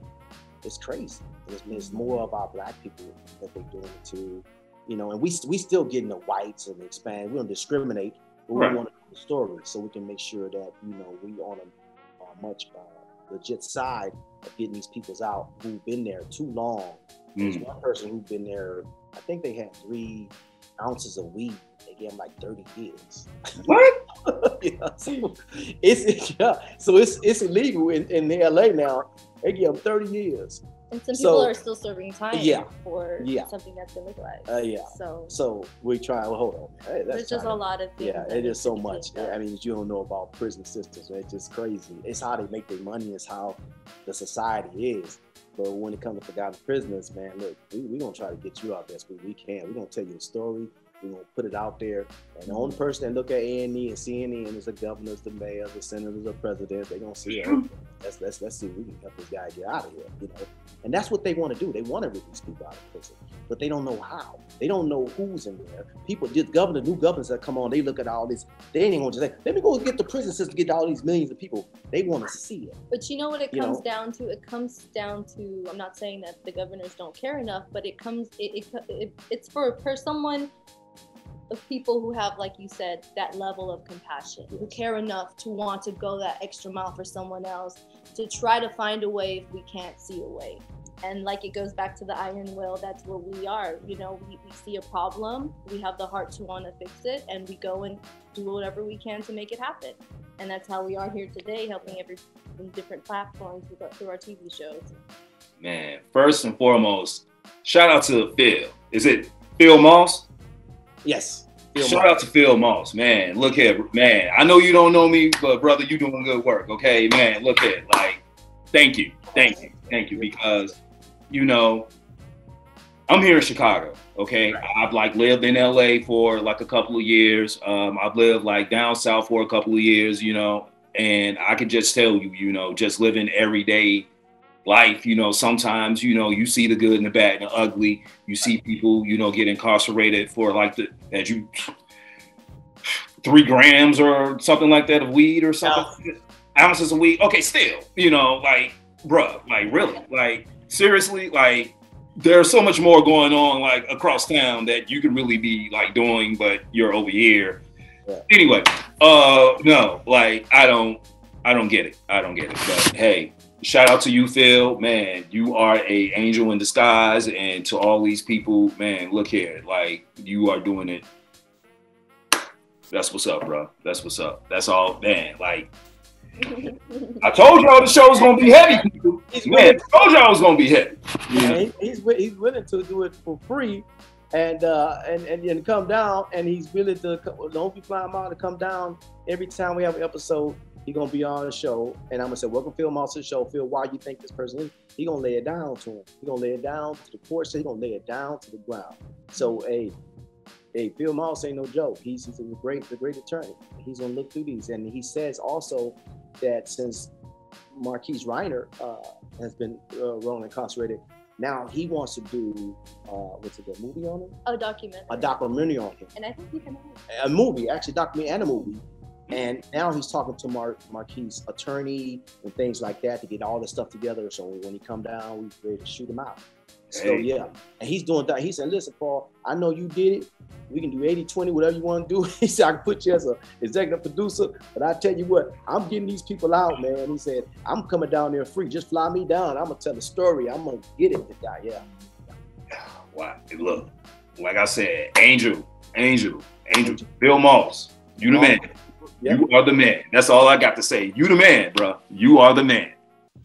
it's crazy. It's more of our Black people that they're doing it to, and we still getting the whites and expand. We don't discriminate, but we want to know the story so we can make sure that we on a much legit side of getting these peoples out who've been there too long. There's one person who's been there, I think they had 3 ounces of weed. They gave him like 30 years. What? Yeah, so it's illegal in LA now. They give them 30 years. And some people are still serving time for something that's been legalized. So we try. Well, hold on. Hey, there's just a lot of things. Yeah, it is so much. I mean, you don't know about prison systems. Right? It's just crazy. It's how they make their money. It's how the society is. But when it comes to forgotten prisoners, man, look, we're going to try to get you out there as we can. We're going to tell you the story. We're going to put it out there. And the only person that look at A&E and CNN is the governors, the mayors, the senators, the presidents. They're going to see it. Let's see if we can help this guy get out of here, you know. And that's what they want to do. They want to release people out of prison. But they don't know how. They don't know who's in there. People, just new governors that come on, they look at all this. They ain't going to just say, let me go get the prison system, get all these millions of people. They want to see it. But you know what it comes down to? It comes down to, I'm not saying that the governors don't care enough, but it's for someone of people who have, like you said, that level of compassion, who care enough to want to go that extra mile for someone else, to try to find a way if we can't see a way. And like it goes back to the iron will, that's what we are. You know, we see a problem, we have the heart to want to fix it, and we go and do whatever we can to make it happen. And that's how we are here today, helping from different platforms through our TV shows. Man, first and foremost, shout out to Phil. Is it Phil Moss? Yes. Shout out to Phil Moss, man. Look here, man. I know you don't know me, but brother, you doing good work, okay? Man, look here, like, thank you, because, you know, I'm here in Chicago, okay? Right. I've like lived in LA for like a couple of years. I've lived like down south for a couple of years, you know, and I can just tell you, you know, just living everyday life, you know, sometimes, you know, you see the good and the bad and the ugly. You see people, you know, get incarcerated for like 3 grams or something like that of weed or something. Ounces of weed. Okay, still, you know, like, bruh, like really, like seriously, like there's so much more going on like across town that you can really be like doing, but you're over here. Yeah. Anyway, no, like I don't get it. But hey, shout out to you, Phil. Man, you are a angel in disguise. And to all these people, man, look here. Like, you are doing it. That's what's up, bro. That's what's up. That's all, man. Like, I told y'all the show was going to be heavy. Man, I told y'all it was going to be heavy. Yeah, he's willing to do it for free and come down. And he's willing to, don't be flying him out to come down every time we have an episode. He's going to be on the show, and I'm going to say, welcome Phil Moss to the show. Phil, why you think this person is? He's going to lay it down to him. He's going to lay it down to the court, so he's going to lay it down to the ground. So, hey, Phil Moss ain't no joke. He's a great attorney. He's going to look through these. And he says also that since Marquise Reiner has been wrongly incarcerated, now he wants to do, what's it, a movie on him? A documentary. A documentary on him. And I think he can a movie, actually, documentary and a movie. And now he's talking to Marquis' attorney and things like that to get all this stuff together. So when he come down, we're ready to shoot him out. So yeah, and he's doing that. He said, listen, Paul, I know you did it. We can do 80-20, whatever you want to do. He said, I can put you as an executive producer, but I tell you what, I'm getting these people out, man. He said, I'm coming down there free. Just fly me down. I'm going to tell the story. I'm going to get it, the guy, yeah. Wow, look, like I said, Angel, Bill Moss, you the man. Yep. You are the man. That's all I got to say. You the man, bro. You are the man.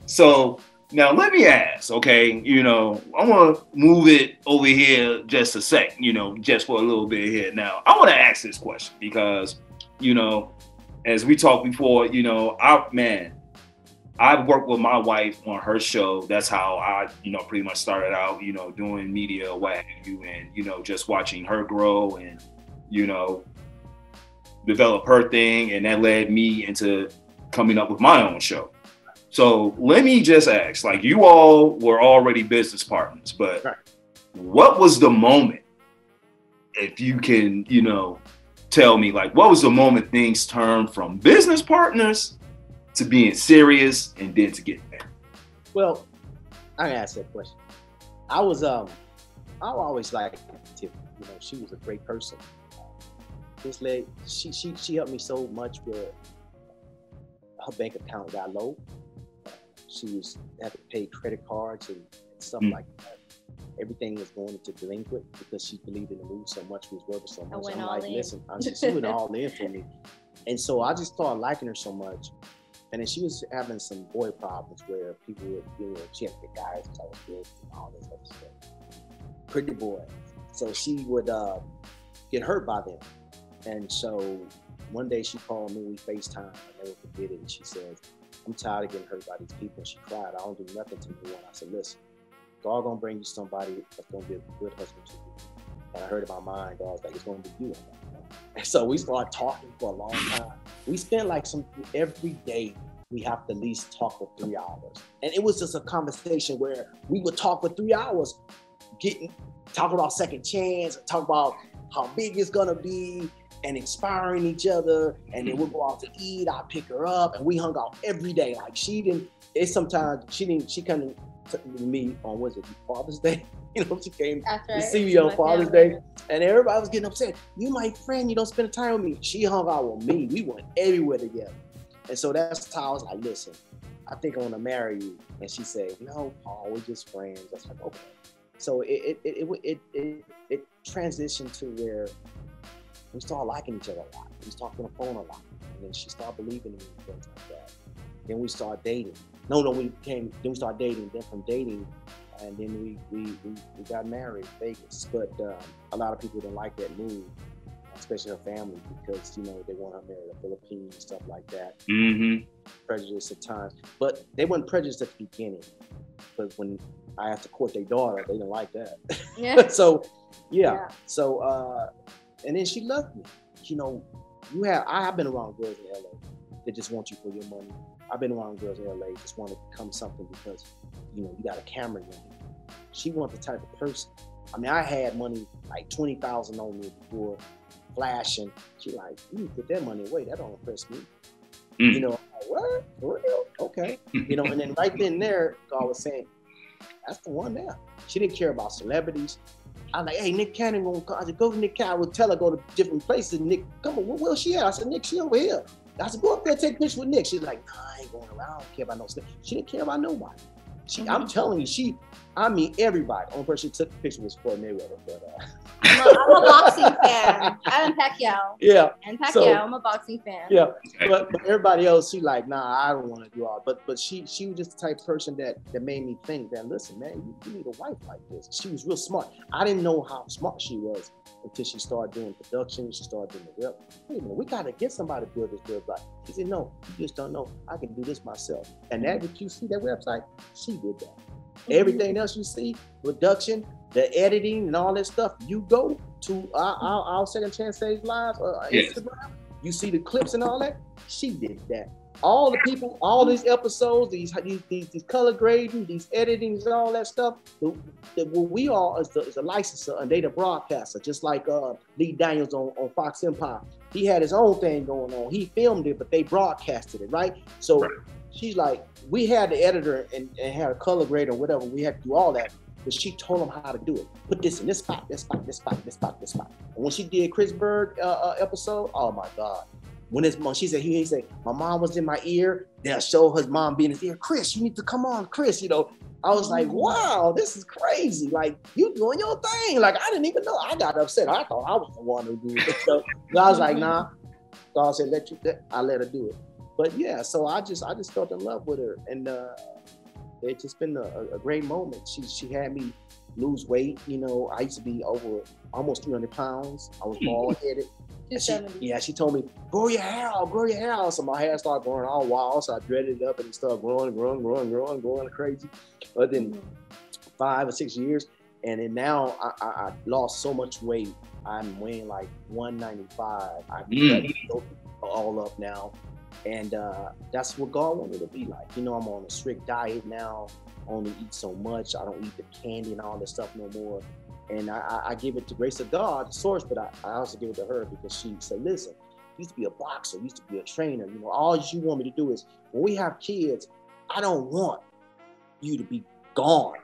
So now let me ask, okay, you know, I want to move it over here just a sec, you know, just for a little bit here. Now, I want to ask this question because, you know, as we talked before, you know, I've worked with my wife on her show. That's how I, you know, pretty much started out, you know, doing media, what have you, and, you know, just watching her grow and, you know, develop her thing, and that led me into coming up with my own show. So let me just ask, like, you all were already business partners, but what was the moment, if you can, you know, tell me, like, what was the moment things turned from business partners to being serious and then to get married? Well, I can ask that question. I always liked Tiffany. You know, she was a great person. This lady, she helped me so much where her bank account got low. She was had to pay credit cards and stuff like that. Everything was going into delinquent because she believed in the movie so much, we was working so much. I'm like, listen, she went all in for me. And so I just started liking her so much. And then she was having some boy problems where people would, you know, she had to get guys, which I was good and all this other stuff. Pretty boy. So she would get hurt by them. And so one day she called me, we FaceTime, I never forget it. And she says, I'm tired of getting hurt by these people. And she cried, I don't do nothing to anyone. I said, listen, God gonna bring you somebody that's gonna be a good husband to you. And I heard in my mind, God was like, it's gonna be you. And so we started talking for a long time. We spent like every day we have to at least talk for 3 hours. And it was just a conversation where we would talk for 3 hours, talk about second chance, talk about how big it's gonna be, and inspiring each other. And then we'll go out to eat, I'll pick her up, and we hung out every day. Like she come to me on, was it Father's Day? You know, she came to see me on Father's Day, and everybody was getting upset. You my friend, you don't spend time with me. She hung out with me. We went everywhere together. And so that's how I was like, listen, I think I want to marry you. And she said, no, Paul, we're just friends. I was like, okay. So it transitioned to where we started liking each other a lot. We talked on the phone a lot. And then she started believing in me and things like that. Then we started dating. Then we started dating. Then from dating, and then we got married in Vegas. But a lot of people didn't like that move, especially her family, because, you know, they want her married in the Philippines and stuff like that. Prejudice at times. But they weren't prejudiced at the beginning. But when I had to court their daughter, they didn't like that. Yeah. So, yeah. So, and then she loved me. You know, I have been around girls in LA that just want you for your money. I've been around girls in LA just want to become something because, you know, you got a camera in you. She wasn't the type of person. I mean, I had money like $20,000 on me before, flashing. She like, you put that money away. That don't impress me. You know, I'm like, what? For real? Okay. You know, and then right then and there, God was saying, that's the one there. She didn't care about celebrities. I was like, hey, Nick Cannon gonna come. I said, go to Nick Cannon. I would tell her go to different places. Nick, come on, where's she at? I said, Nick, she over here. I said, go up there, take a picture with Nick. She's like, nah, I ain't going around. I don't care about no stuff. She didn't care about nobody. I'm telling you, I mean, everybody. The only person she took the picture was Floyd Mayweather. But I'm a boxing fan. I'm Pacquiao. Yeah. And Pacquiao, I'm a boxing fan. Yeah. But everybody else, she like, nah, I don't want to do all. But she was just the type of person that made me think that, listen, man, you need a wife like this. She was real smart. I didn't know how smart she was until she started doing production. She started doing the rep. Wait a minute, we got to get somebody to build this website. She said, no, you just don't know. I can do this myself. And that, if you see that website, she did that. Everything else you see, production, the editing and all that stuff, you go to our Second Chance Stage Live Instagram, you see the clips and all that, she did that. All the people, all these episodes, these color grading, these editings and all that stuff, what we are is a licensor and they the broadcaster, just like Lee Daniels on Fox Empire. He had his own thing going on. He filmed it, but they broadcasted it, right? So she's like, we had the editor and had a color grade or whatever. We had to do all that, but she told him how to do it. Put this in this spot, this spot, this spot, this spot, this spot. And when she did Chris Berg episode, oh my God. When his mom, she said, he said, my mom was in my ear. They'll show his mom being in his ear. Chris, you need to come on, Chris. You know, I was like, wow, this is crazy. Like, you doing your thing. Like, I didn't even know. I got upset. I thought I was the one who do it. So I was like, nah. God said, I let her do it. But yeah, so I just fell in love with her, and it's just been a great moment. She had me lose weight. You know, I used to be over almost 300 pounds. I was bald headed. She told me, grow your hair out. So my hair started growing all wild. So I dreaded it up and it started growing crazy. But then 5 or 6 years, and then now I lost so much weight. I'm weighing like 195. I'm all up now. And that's what God wanted to be like. You know, I'm on a strict diet now. I only eat so much. I don't eat the candy and all this stuff no more. And I give it to grace of God, the source, but I also give it to her because she said, listen, you used to be a boxer, you used to be a trainer. You know, all you want me to do is, when we have kids, I don't want you to be gone,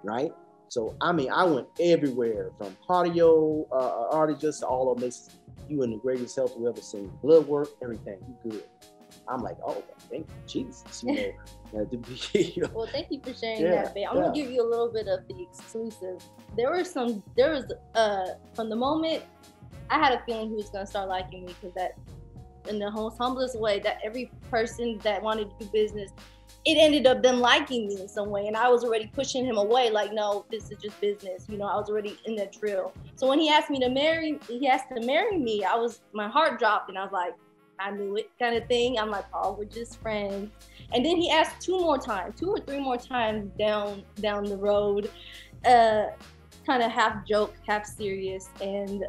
right? So, I mean, I went everywhere from cardio, artists, all of them. You in the greatest health we've ever seen. Blood work, everything, you good. I'm like, oh, thank you, Jesus. Well, thank you for sharing that, babe. I'm gonna give you a little bit of the exclusive. There was from the moment I had a feeling he was gonna start liking me, because that, in the most humblest way, that every person that wanted to do business, it ended up them liking me in some way. And I was already pushing him away, like, no, this is just business. I was already in that drill. So when he asked to marry me, my heart dropped, and I was like, I knew it, kind of thing. I'm like, oh, we're just friends. And then he asked 2 or 3 more times down the road, kind of half joke, half serious. And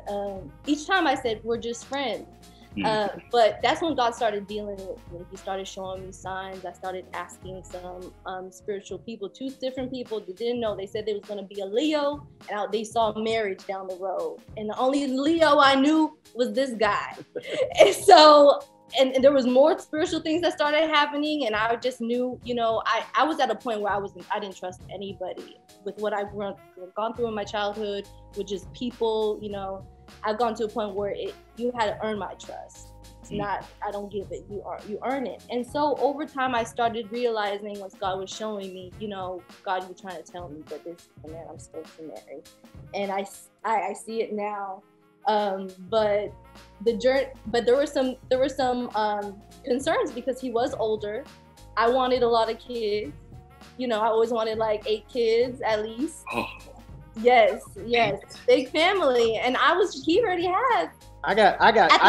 each time I said, we're just friends. But that's when God started dealing with me. He started showing me signs. I started asking some spiritual people, 2 different people that didn't know. They said there was going to be a Leo, and they saw marriage down the road. And the only Leo I knew was this guy. And so, and there was more spiritual things that started happening. And I just knew, I was at a point where I didn't trust anybody with what I've gone through in my childhood, with just people, I've gone to a point where you had to earn my trust. It's not, I don't give it, you earn it. And so over time, I started realizing, once God was showing me, God, you're trying to tell me that this is the man I'm supposed to marry. And I see it now. But there were some concerns, because he was older. I wanted a lot of kids. I always wanted like 8 kids at least. Oh. Yes, big family, and he already had. At the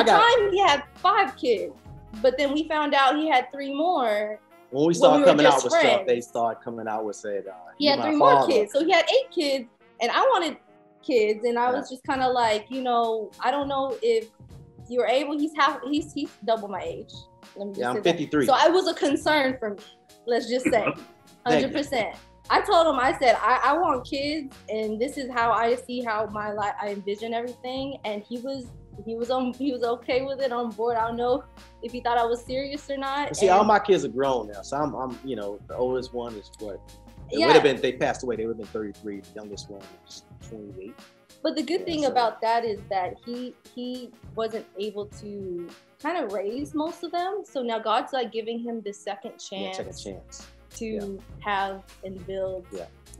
time, he had 5 kids, but then we found out he had 3 more. When we started coming out with stuff, they started coming out with said he had 3 more kids, so he had 8 kids, and I wanted kids, and I was just kind of like, I don't know if you're able. He's double my age. I'm 53. So it was a concern for me. Let's just say, 100%. I told him, I said, I want kids, and this is how I see how my life, I envision everything. And he was okay with it, on board. I don't know if he thought I was serious or not. See, all my kids are grown now, so I'm the oldest one is what? Would have been, they passed away, they would have been 33. The youngest one was 28. But the good thing about that is that he wasn't able to kind of raise most of them. So now God's like giving him this second chance. To have and build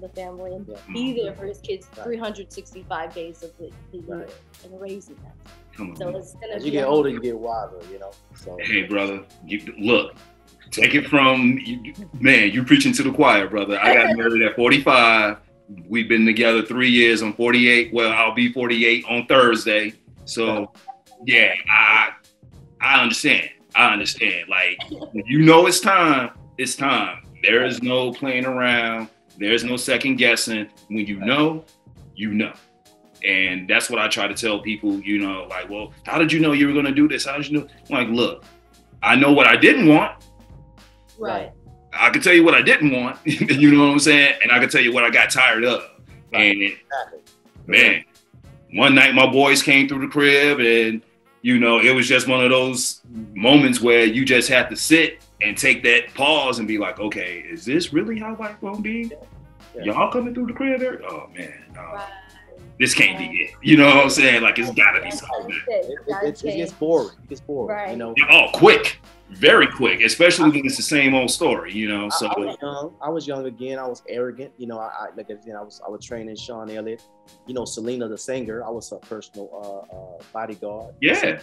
the family and be there for his kids 365 days of the year and raising them. Come on. So it's gonna as you get older, you get wiser, So. Hey, brother, look, take it from man. You preaching to the choir, brother. I got married at 45. We've been together 3 years. I'm 48. Well, I'll be 48 on Thursday. So, yeah, I understand. Like, it's time. It's time. There is no playing around. There's no second guessing. When you know. And that's what I try to tell people, like, well, how did you know you were going to do this? How did you know? I'm like, look, I know what I didn't want. Right. I can tell you what I didn't want. You know what I'm saying? And I can tell you what I got tired of. Right. And man, one night my boys came through the crib, and, it was just one of those moments where you just have to sit and take that pause and be like, okay, is this really how life gonna be? Y'all coming through the crib there? Oh man, this can't be it. You know what I'm saying? Like, it's gotta be something. It gets boring. Right. Oh, quick, very quick, especially when it's the same old story. So I was young again. I was arrogant. I was training Sean Elliott. Selena the singer. I was her personal bodyguard. Yeah.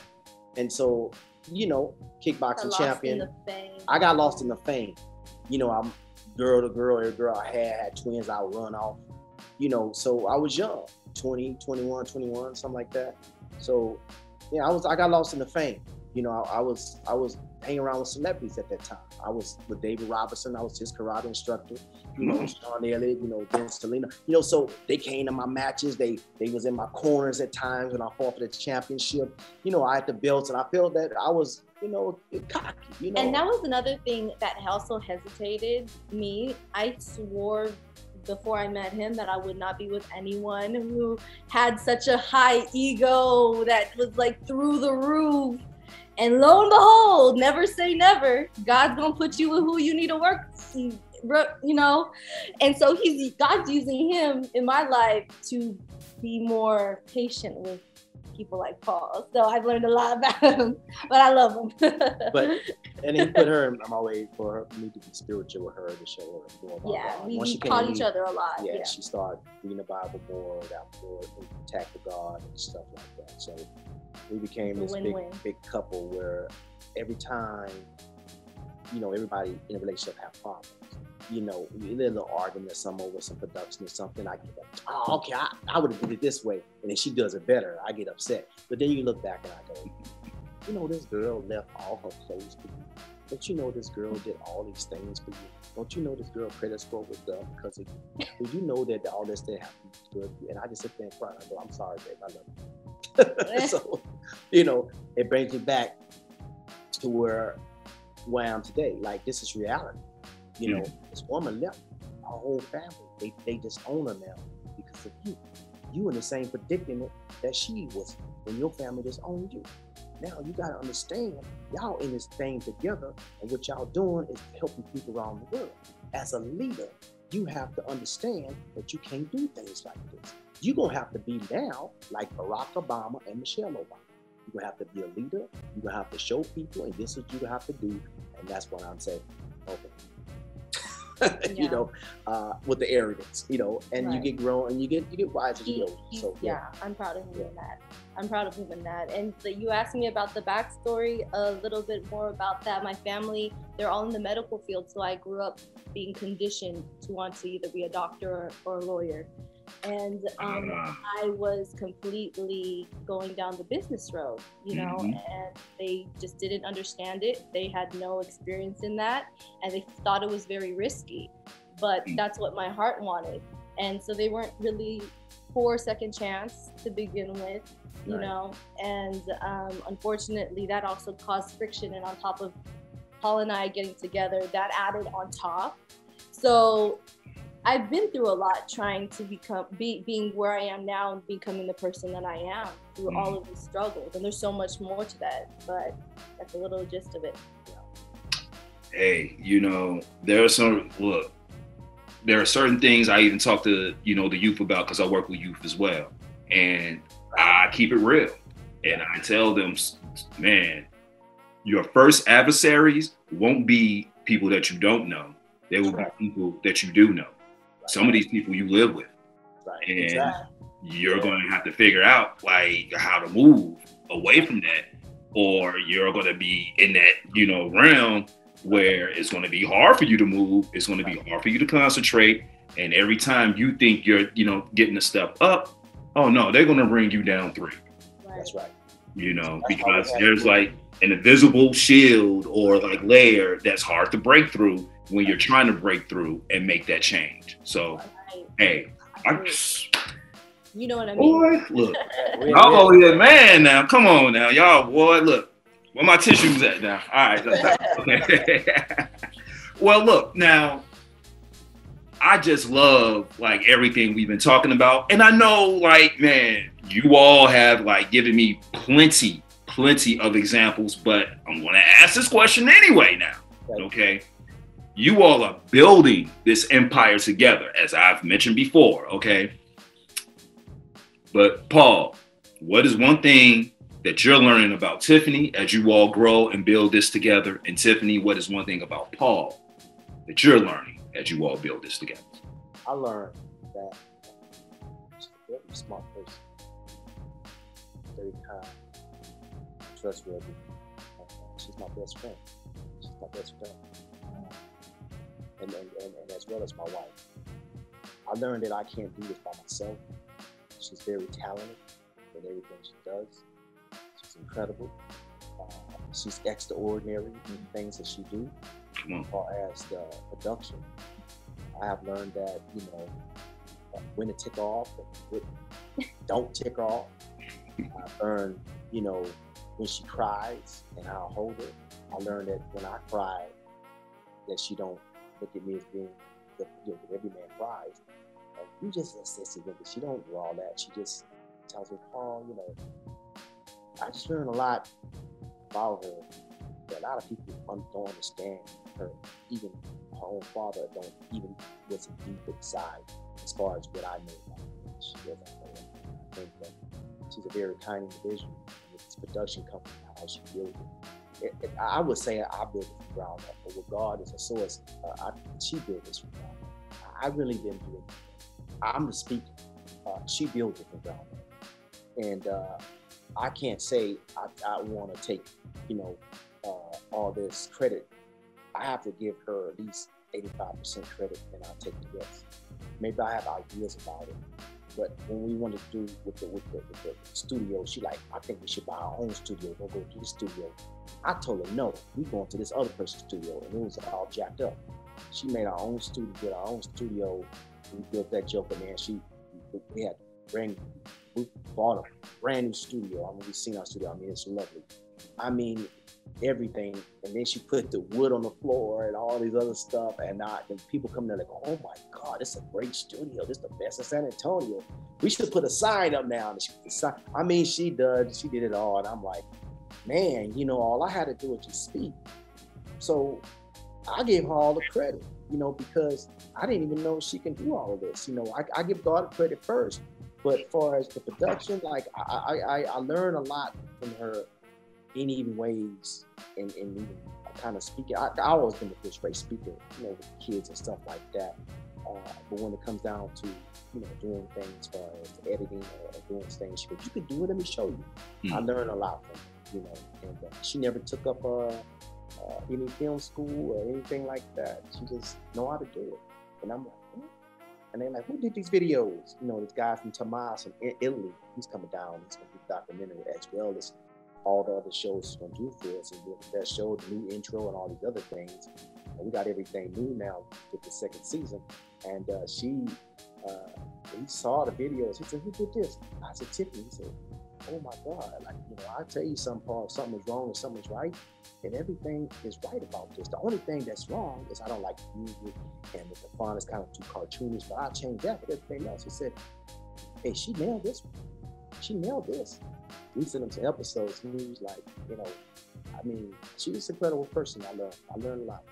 And so, kickboxing champion. I got lost in the fame. I'm girl to girl, every girl I had twins I would run off. So I was young, 20, 21, something like that. So, I got lost in the fame. I was hanging around with celebrities at that time. I was with David Robinson. I was his karate instructor. Sean Elliott, then Selena. So they came to my matches. They was in my corners at times when I fought for the championship. I had the belts, and I felt that I was, cocky. And that was another thing that also hesitated me. I swore before I met him that I would not be with anyone who had such a high ego that was like through the roof. And lo and behold, never say never. God's gonna put you with who you need to work, And so God's using him in my life to be more patient with people like Paul. So I've learned a lot about him, but I love him. And he put her in my way for me to be spiritual with her, to show her more about God. We taught each other a lot. Yeah, she started reading the Bible more, got more intact with God and stuff like that. So we became this big couple where every time, everybody in a relationship have problems. We had a little argument or something over some production or something. I get up, oh, okay, I would have did it this way. And then she does it better. I get upset. But then you look back and I go, this girl left all her clothes for you. Don't you know this girl did all these things for you? Don't you know this girl credit score was done because of you? Did you know that all this didn't happen to you? And I just sit there and cry. I go, I'm sorry, babe. I love you. So, it brings me back to where I am today. Like, this is reality. This woman left her whole family. They disown her now because of you. You in the same predicament that she was when your family disowned you. Now you gotta understand, y'all in this thing together, and what y'all doing is helping people around the world. As a leader, you have to understand that you can't do things like this. You're gonna have to be now like Barack Obama and Michelle Obama. You're gonna have to be a leader. You're gonna have to show people, and this is what you have to do. And that's what I'm saying. Okay. With the arrogance, and right. You get grown and you get wise as you go. So I'm proud of him in that. I'm proud of him in that. And you asked me about the backstory, a little bit more about that. My family, they're all in the medical field, so I grew up being conditioned to want to either be a doctor or a lawyer. And I was completely going down the business road, and they just didn't understand it. They had no experience in that, and they thought it was very risky, but that's what my heart wanted. And so they weren't really for second chance to begin with, you know, and unfortunately that also caused friction. And on top of Paul and I getting together, that added on top. So I've been through a lot trying to being where I am now and becoming the person that I am through all of these struggles. And there's so much more to that, but that's a little gist of it. Hey, there are certain things I even talk to, the youth about, because I work with youth as well. And I keep it real. And I tell them, man, your first adversaries won't be people that you don't know. They will be people that you do know. Some of these people you live with, and you're going to have to figure out like how to move away from that, or you're going to be in that, realm where it's going to be hard for you to move. It's going to be hard for you to concentrate. And every time you think you're, getting a step up, oh no, they're going to bring you down 3. That's right. Because there's like an invisible shield or like layer that's hard to break through when you're trying to break through and make that change. So, hey, you know what I mean? Boy, look. Oh, yeah, man, now, come on now. Y'all, boy, look. Where my tissues at now? All right. Well, look, now, I just love, like, everything we've been talking about. And I know, like, man, you all have, like, given me plenty of examples, but I'm going to ask this question anyway now, okay? You all are building this empire together, as I've mentioned before, okay? But Paul, what is one thing that you're learning about Tiffany as you all grow and build this together? And Tiffany, what is one thing about Paul that you're learning as you all build this together? I learned that she's a very smart person, very kind, trustworthy. She's my best friend. And as well as my wife. I learned that I can't do this by myself. She's very talented in everything she does. She's incredible. She's extraordinary in the things that she do. As far as the production, I have learned that, when to tick off and don't tick off. I've learned, when she cries and I'll hold her. I learned that when I cry, that she don't look at me as being every man cries. You just assist with it. She don't do all that. She just tells me, Paul, I just learned a lot about her that a lot of people don't understand her. Even her own father don't even wasn't deep inside as far as what I know about her. She doesn't know. I think that She's a very kind individual. With this production company, how she built it. I would say I built it from ground up, but with God as a source, she built this from ground up. I really didn't do it. I'm the speaker. She built it from ground up. And I can't say I want to take, all this credit. I have to give her at least 85% credit, and I'll take the rest. Maybe I have ideas about it, but when we wanted to do with the studio, she like, I think we should buy our own studio. We'll go to the studio. I told her no. We going to this other person's studio, and it was all jacked up. She made our own studio, did our own studio. We built that joker, man. We had we bought a brand new studio. I mean, we've seen our studio. I mean, it's lovely. I mean, everything. And then she put the wood on the floor and all these other stuff. And people come there like, oh my God, this is a great studio. This is the best in San Antonio. We should put a sign up now. I mean, she did it all. And I'm like, man, all I had to do was just speak. So I gave her all the credit, because I didn't even know she can do all of this. I give God credit first. But as far as the production, like I learned a lot from her in even ways and even kind of speaking. I always been a first-rate speaker, with kids and stuff like that. But when it comes down to, doing things as far as editing or doing things, she goes, you can do it, let me show you. I learned a lot from her, and she never took up any film school or anything like that. She just know how to do it. And I'm like, and they're like, who did these videos? This guy from Tomas in Italy, he's coming down. He's going to do a documentary as well as all the other shows he's going to do for us. And that show, the new intro and all these other things. And we got everything new now with the second season. And he saw the videos. He said, who did this? I said, Tiffany. He said, oh my God, I tell you something, Paul, if something is wrong and something is right, and everything is right about this. The only thing that's wrong is I don't like the music, and the font is kind of too cartoonish, but I'll change that, but everything else. He said, hey, she nailed this one. She nailed this. We sent him some episodes, and he was like, she's an incredible person. I learned a lot.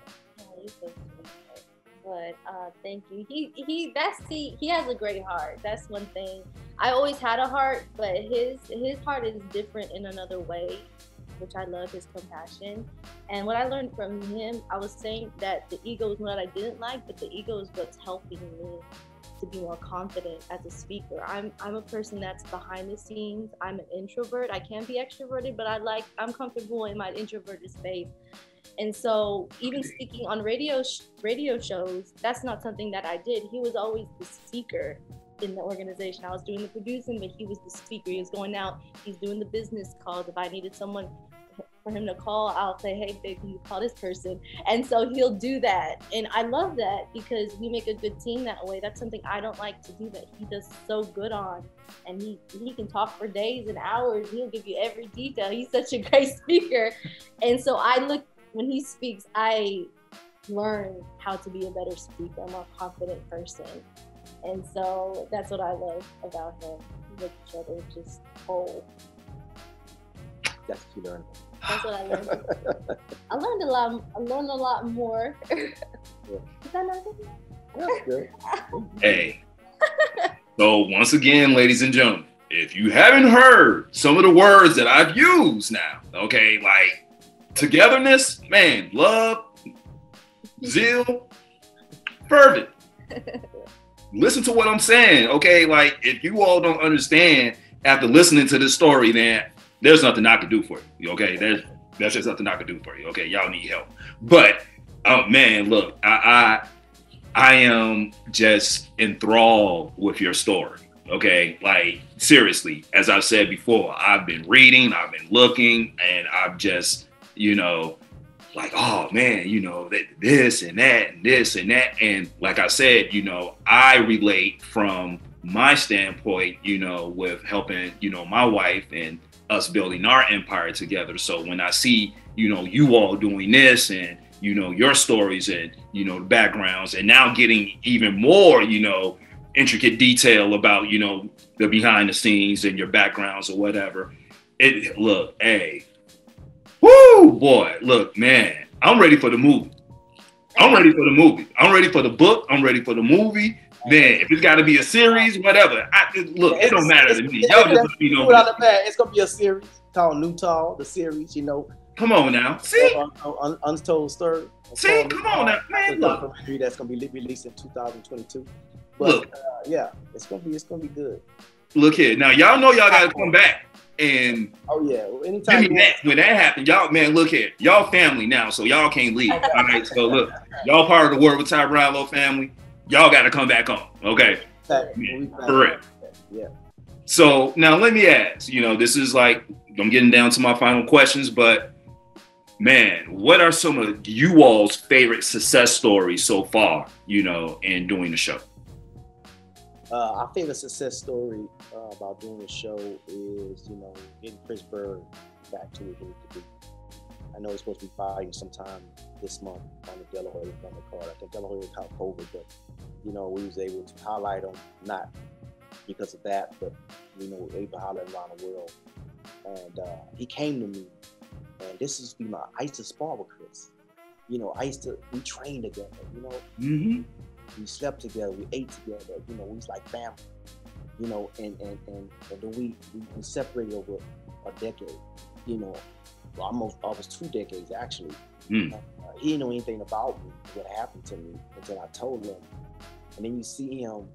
But thank you. He has a great heart. That's one thing. I always had a heart, but his heart is different in another way, which I love, his compassion. And what I learned from him, I was saying that the ego is what I didn't like, but the ego is what's helping me to be more confident as a speaker. I'm a person that's behind the scenes. I'm an introvert. I can be extroverted, but I'm comfortable in my introverted space. And so even speaking on radio shows, that's not something that I did. He was always the speaker in the organization. I was doing the producing, but he was the speaker. He was going out, he's doing the business calls. If I needed someone for him to call, I'll say, hey, babe, can you call this person? And so he'll do that. And I love that because we make a good team that way. That's something I don't like to do that he does so good on. And he can talk for days and hours. He'll give you every detail. He's such a great speaker. And so when he speaks, I learn how to be a better speaker, a more confident person. And so that's what I love about him. We make each other just whole. That's what you learned. That's what I learned. I learned a lot. I learned a lot more. Yeah. Is that not good? That's good. Hey. So once again, ladies and gentlemen, if you haven't heard some of the words that I've used now, okay, like togetherness, man, love, zeal, fervent. Listen to what I'm saying, okay? Like, if you all don't understand after listening to this story, then there's nothing I can do for you, okay? There's just nothing I can do for you, okay? Y'all need help. But, man, look, I am just enthralled with your story, okay? Like, seriously, as I've said before, I've been reading, I've been looking, and I've just, like, oh man, this and that and this and that. And like I said, I relate from my standpoint, with helping, my wife and us building our empire together. So when I see, you all doing this and, your stories and, the backgrounds, and now getting even more, intricate detail about, the behind the scenes and your backgrounds or whatever. Hey, woo, boy, look, man, I'm ready for the movie. I'm ready for the movie. I'm ready for the book. I'm ready for the movie. Then if it's got to be a series, whatever. Look, it don't matter to me. Y'all just let me know. It's gonna be a series called Nutall, the series. You know. Come on now. See? Untold Story. See? Come on now, man. Look. Documentary that's gonna be released in 2022. But look, yeah, it's gonna be good. Look here. Now y'all know y'all gotta come back. And anytime when that happened, y'all, man, look here. Y'all family now, so y'all can't leave. All right. So look, y'all part of the Word with Ty Brownlow family. Y'all gotta come back home. Okay. For real. Yeah. So now let me ask, this is like, I'm getting down to my final questions, but man, what are some of you all's favorite success stories so far, in doing the show? Our favorite success story about doing the show is, getting Chris Bird back to where he needs to be. I know he's supposed to be fighting sometime this month on the Delaware card. I think Delaware caught COVID, but, we was able to highlight him, not because of that, but, able to highlight around the world. And he came to me, and this is I used to spar with Chris. We trained together, Mm-hmm. We slept together, we ate together, we was like family, and then we separated over a decade, almost 2 decades actually. Mm. He didn't know anything about me, what happened to me, until I told him. And then you see him,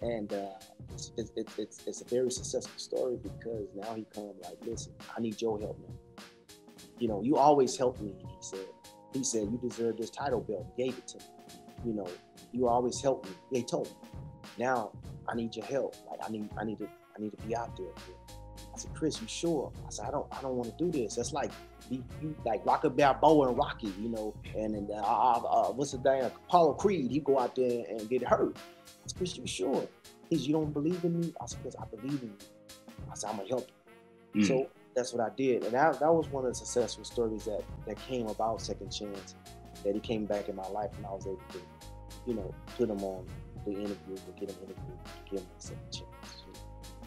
and it's a very successful story because now he come like, listen, I need your help now. You always help me, he said, you deserve this title belt, he gave it to me. You always help me. He told me. Now I need your help. Like I need to be out there. I said, Chris, you sure? I said, I don't want to do this. That's like you like Rocky Balboa and Rocky, and what's the name? Apollo Creed. He go out there and get hurt. I said, Chris, you sure? He said, you don't believe in me? I said, Chris, I believe in you. I said, I'm gonna help you. Mm. So that's what I did, and that was one of the successful stories that came about Second Chance. That he came back in my life, and I was able to, put him on the interview, to get him interviewed, to give him a second chance.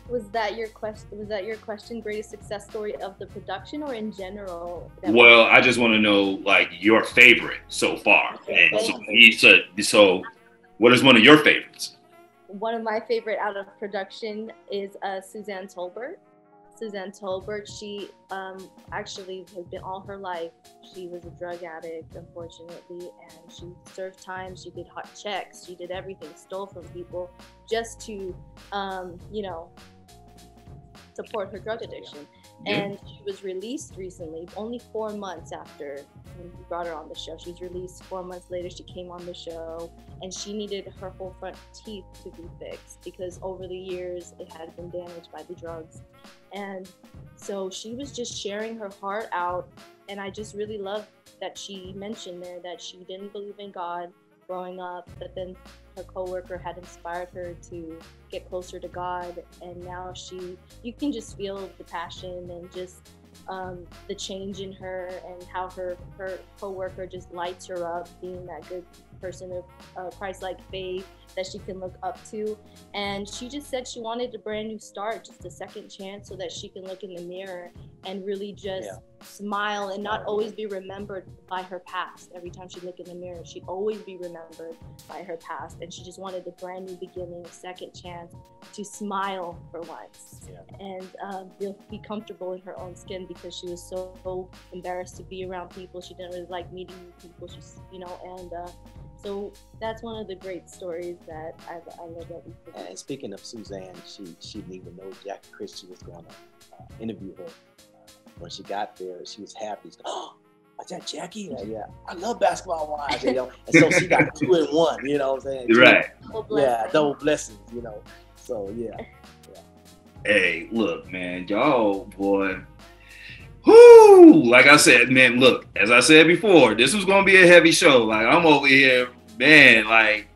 Was that your question? Greatest success story of the production or in general? Well, I just want to know like your favorite so far. Okay. And so he said, so what is one of your favorites? One of my favorite out of production is Suzanne Tolbert. Suzanne Tolbert, she actually has been all her life. She was a drug addict, unfortunately, and she served time. She did hot checks. She did everything, stole from people just to, support her drug addiction. Yeah. And she was released recently, only 4 months after we brought her on the show. She was released 4 months later. She came on the show, and she needed her whole front teeth to be fixed because over the years it had been damaged by the drugs. And so she was just sharing her heart out, and I just really loved that she mentioned there that she didn't believe in God growing up, but then her coworker had inspired her to get closer to God, and now you can just feel the passion and just the change in her, and how her coworker just lights her up, being that good person of Christ-like faith that she can look up to. And she just said she wanted a brand new start, just a second chance, so that she can look in the mirror and really just smile and not always be remembered by her past. Every time she looked in the mirror, she'd always be remembered by her past. And she just wanted a brand new beginning, a second chance to smile for once. And be comfortable in her own skin, because she was so embarrassed to be around people. She didn't really like meeting new people. She's, so that's one of the great stories that I love that we produced. And speaking of Suzanne, she didn't even know Jackie Christie was going to interview her. When she got there, she was happy. She's like, oh, is that Jackie? Like, yeah, I love Basketball Wives, And so she got 2 in 1, you know what I'm saying? Right. Double blessings, So, yeah. Hey, look, man, y'all, boy. Whoo! Like I said, man, look, as I said before, this was going to be a heavy show. Like, I'm over here, man, like,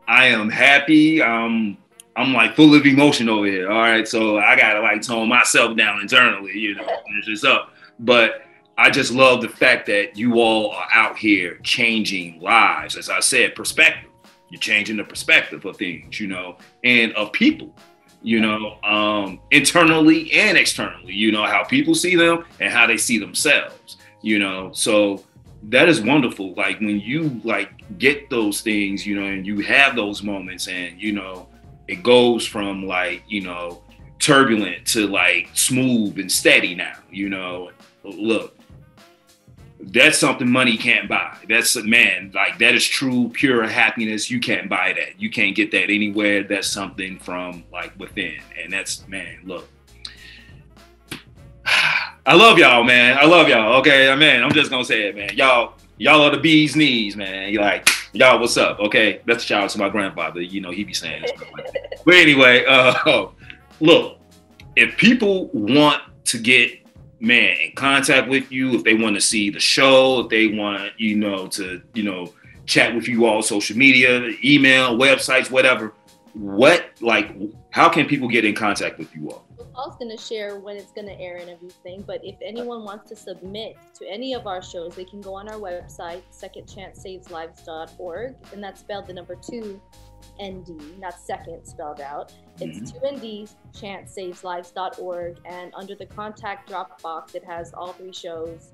I am happy. I'm like full of emotion over here. All right. So I got to like tone myself down internally, finish this up. But I just love the fact that you all are out here changing lives. As I said, perspective. You're changing the perspective of things, and of people, internally and externally, how people see them and how they see themselves, So that is wonderful. Like when you like get those things, you know, and you have those moments, and you know, it goes from like, you know, turbulent to like smooth and steady now. You know, look, that's something money can't buy. That's, man, like that is true, pure happiness. You can't buy that. You can't get that anywhere. That's something from like within, and that's, man, look. I love y'all, man. I love y'all. Okay, man. I'm just gonna say it, man. Y'all are the bee's knees, man. You like, y'all, what's up? Okay, that's a shout out to my grandfather. You know, he be saying this. But anyway, look, if people want to get, man, in contact with you, if they want to see the show, if they want, you know, to, you know, chat with you all social media, email, websites, whatever, what, like, how can people get in contact with you all? Paul's going to share when it's going to air and everything, but if anyone wants to submit to any of our shows, they can go on our website, secondchancesaveslives.org, and that's spelled the number 2 ND, not second spelled out. It's 2 NDs, chancesaveslives.org, and under the contact drop box, it has all 3 shows.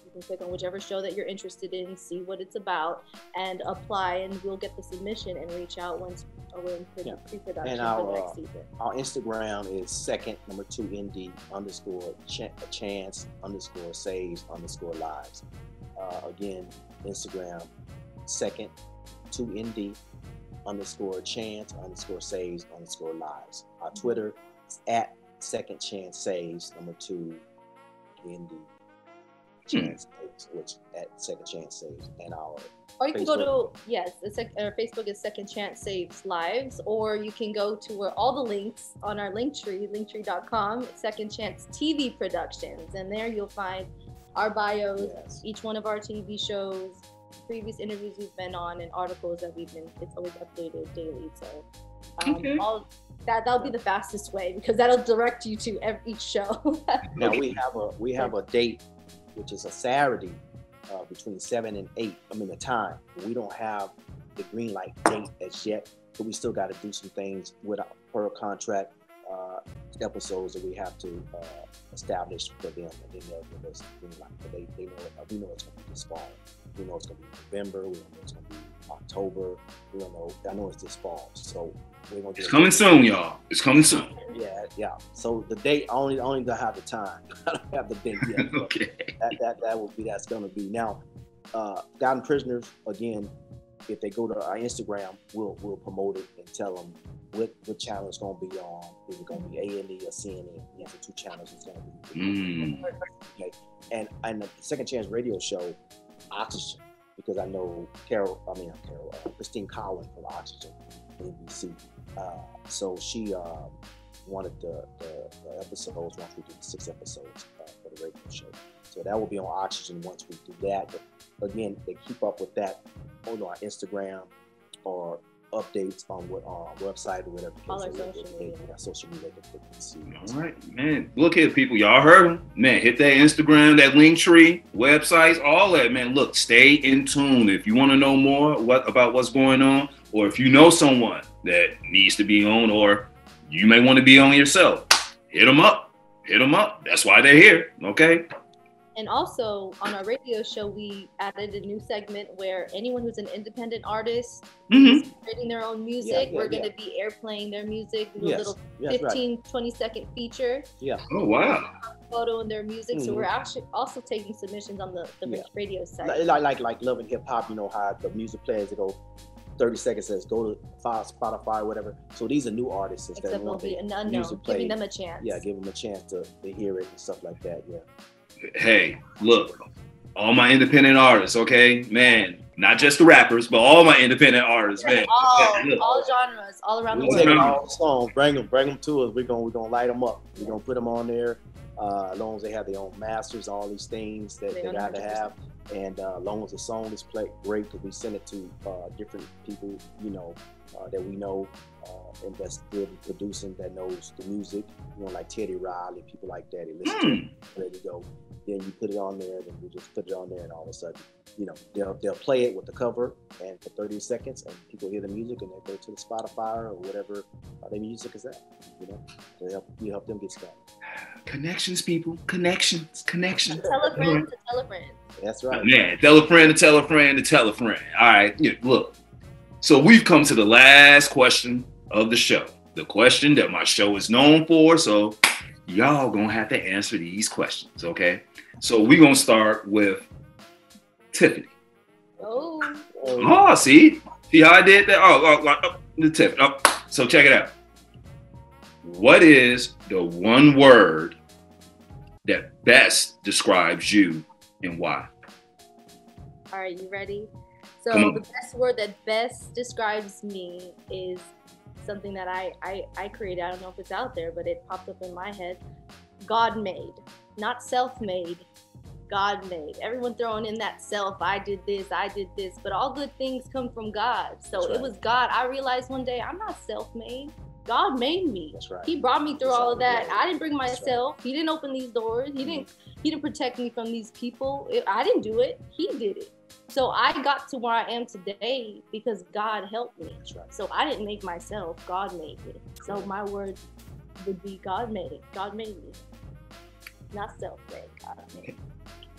You can click on whichever show that you're interested in, see what it's about, and apply, and we'll get the submission and reach out once we're in pre-production and for the next season. Our Instagram is second number 2 ND underscore chance underscore saves underscore lives. Again, Instagram second 2 ND underscore chance underscore saves underscore lives. Our Twitter is at second chance saves number 2 ND chance saves, which at second chance saves, and our or you can go to, yes, our Facebook is Second Chance Saves Lives, or you can go to where all the links on our linktree.com, Second Chance TV Productions, and there you'll find our bios, each one of our TV shows, previous interviews we've been on, and articles that we've been, it's always updated daily. So all that'll be the fastest way, because that'll direct you to each show. Now we have a date, which is a Saturday, between 7 and 8. I mean the time. We don't have the green light date as yet, but we still got to do some things with our per contract episodes that we have to establish for them, and then they'll give us the green light. But they know it. We know it's going to be this fall. We know it's going to be November. We know it's going to be October. We don't know. I know it's this fall. So we're going to. It's coming soon, y'all. It's coming soon. Yeah. So the date, only don't have the time. I don't have the date yet. Okay. That's going to be now. Gotten Prisoners, again, if they go to our Instagram, we'll promote it and tell them what channel it's going to be on. Is it going to be A&E or CNN? These are 2 channels it's going to be. Okay. And the Second Chance radio show, Oxygen, because I know Christine Collin from Oxygen, NBC. So she wanted the episodes once we do the 6 episodes for the radio show. So that will be on Oxygen once we do that. But again, they keep up with that on our Instagram or updates on what our website or whatever. All our social media. They can see. All right, man. Look here, people. Y'all heard them. Man, hit that Instagram, that link tree, websites, all that, man. Look, stay in tune. If you want to know more about what's going on, or if you know someone that needs to be on, or you may want to be on yourself, hit them up. That's why they're here. Okay. And also on our radio show, we added a new segment where anyone who's an independent artist is creating their own music, we're going to be airplaying their music, do a little 20-second feature. Yeah. Oh, wow. Photo and their music. So we're actually also taking submissions on the radio site. Like Love and Hip Hop, you know how the music players, they go 30 seconds, says go to Spotify or whatever. So these are new artists that want the music played. Giving them a chance. Yeah, give them a chance to hear it and stuff like that. Yeah. Hey, look, all my independent artists, okay, man, not just the rappers, but all my independent artists, man. All genres, all around the world. Take all the songs, bring them to us. We're gonna light them up. We're gonna put them on there, as long as they have their own masters, all these things that they got to have, and as long as the song is played great, because we send it to different people, you know, that we know, and that's good at producing, that knows the music, you know, like Teddy Riley, people like that. They listen to it, ready to go. Then you put it on there, then we just put it on there, and all of a sudden, you know, they'll play it with the cover and for 30 seconds, and people hear the music, and they go to the Spotify or whatever their music is at, you know, to help them get started. Connections, people. Connections. Tell a friend to tell a friend. That's right. Man, tell a friend to tell a friend to tell a friend. All right, look. So we've come to the last question of the show. The question that my show is known for. So y'all gonna have to answer these questions, okay? So we're gonna start with Tiffany. Oh, see how I did that? The Tiffany. So check it out. What is the one word that best describes you and why? All right, you ready? So the best word that best describes me is something that I created. I don't know if it's out there, but it popped up in my head. God-made, not self-made. God-made. Everyone throwing in that self. I did this, but all good things come from God. So It was God. I realized one day I'm not self-made. God made me. That's right. He brought me through all of that. I didn't bring myself. Right. He didn't open these doors. He didn't protect me from these people. I didn't do it. He did it. So I got to where I am today because God helped me. That's right. So I didn't make myself. God made me. So my word would be God made. God made me. Not self-made. God made me.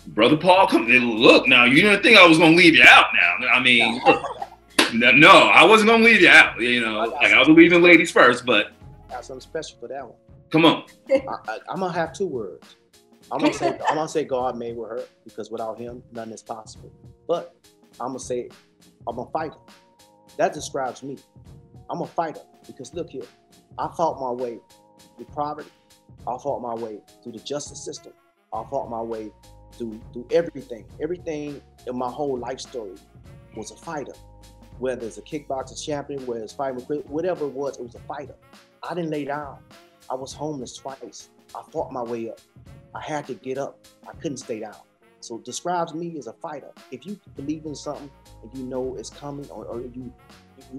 Brother Paul, look now. You didn't think I was gonna leave you out now. I mean, no, I wasn't gonna leave you out. I believe in ladies first, but I got something special for that one. Come on. I'm gonna have two words. I'm gonna say God made with her because without him, nothing is possible. But I'm gonna say I'm a fighter. That describes me. I'm a fighter because look here, I fought my way through poverty. I fought my way through the justice system. I fought my way through everything. Everything in my whole life story was a fighter. Whether it's a kickboxing champion, whether it's fighting with whatever it was a fighter. I didn't lay down. I was homeless twice. I fought my way up. I had to get up. I couldn't stay down. So it describes me as a fighter. If you believe in something and you know it's coming or you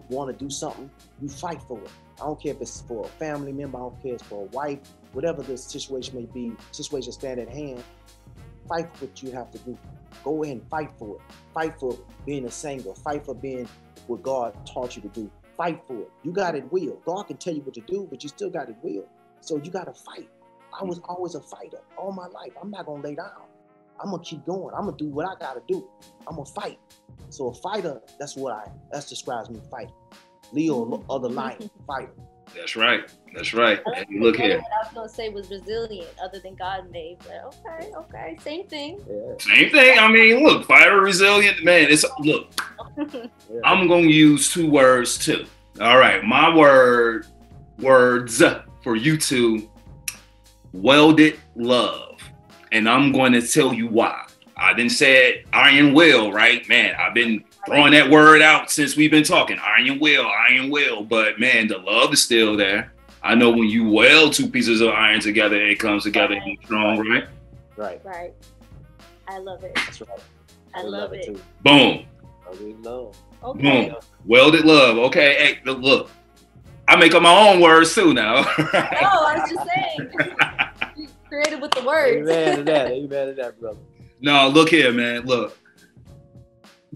want to do something, you fight for it. I don't care if it's for a family member, I don't care if it's for a wife, whatever the situation may be, situation stand at hand, fight for what you have to do. Go ahead and fight for it. Fight for being a singer. Fight for being what God taught you to do. Fight for it. You got it will. God can tell you what to do, but you still got it will. So you got to fight. I was always a fighter all my life. I'm not going to lay down. I'm going to keep going. I'm going to do what I got to do. I'm going to fight. So a fighter, that describes me, fighter. Leo, other lion, fighter. That's right. That's right. And look here. What I was going to say was resilient, other than God made. But okay. Same thing. Yeah. Same thing. I mean, look, fighter, resilient, man. Look. Yeah. I'm going to use two words too. All right. My words for you two, welded love. And I'm going to tell you why. I didn't say it, iron will, right? Man, I've been throwing that word out since we've been talking. Iron will. But man, the love is still there. I know when you weld two pieces of iron together, it comes together and it's strong, right? Right. I love it. That's right. I love it. Too. Boom. Welded love. Okay. Boom. Welded love. Okay. Hey, look. I make up my own words too now. Right? No, I was just saying. You created with the words. Amen to that, brother. No, look here, man. Look.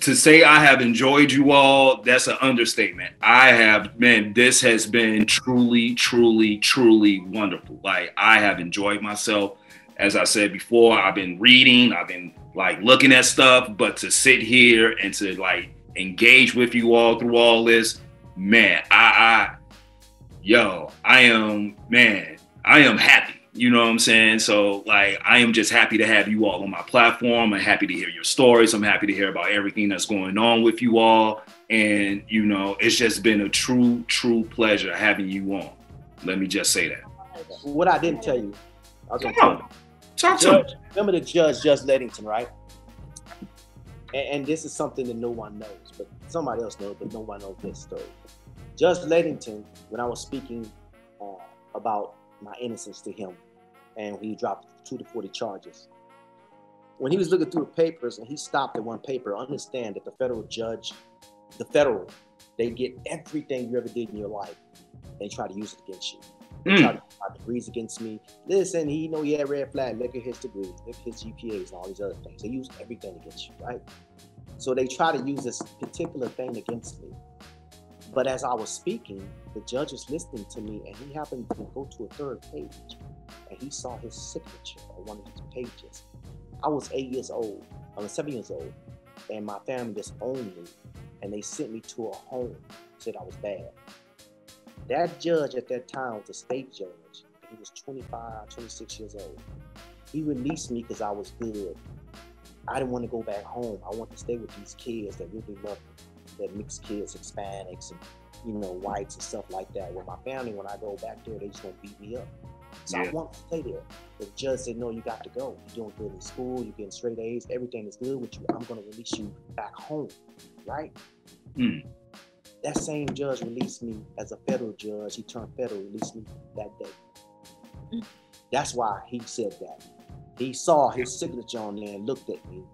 To say I have enjoyed you all, that's an understatement. This has been truly, truly, truly wonderful. Like, I have enjoyed myself. As I said before, I've been reading, I've been like looking at stuff, but to sit here and to like engage with you all through all this, man, I am happy. You know what I'm saying? So like, I am just happy to have you all on my platform. I'm happy to hear your stories. I'm happy to hear about everything that's going on with you all. And, it's just been a true, true pleasure having you on. Let me just say that. What I didn't tell you, I was going to talk to me. Remember the Judge Ledington, right? And this is something that no one knows, but somebody else knows, but no one knows this story. Judge Ledington, when I was speaking about my innocence to him, and he dropped 2 to 40 charges. When he was looking through the papers and he stopped at one paper, understand that the federal, they get everything you ever did in your life. They try to use it against you. They try to find degrees against me. Listen, he had red flag, look at his degrees, look at his GPAs and all these other things. They use everything against you, right? So they try to use this particular thing against me. But as I was speaking, the judge was listening to me and he happened to go to a third page. and he saw his signature on one of his pages. I was 8 years old. I was 7 years old, and my family just owned me, and they sent me to a home, said I was bad. That judge at that time was a state judge. He was 25, 26 years old. He released me because I was good. I didn't want to go back home. I wanted to stay with these kids that really loved me, that mixed kids, Hispanics, and whites and stuff like that. With my family, when I go back there, they just gonna beat me up. So I want to stay there. The judge said, no, you got to go. You're doing good in school. You're getting straight A's. Everything is good with you. I'm going to release you back home, right? That same judge released me as a federal judge. He turned federal, released me that day. That's why he said that. He saw his signature on there and looked at me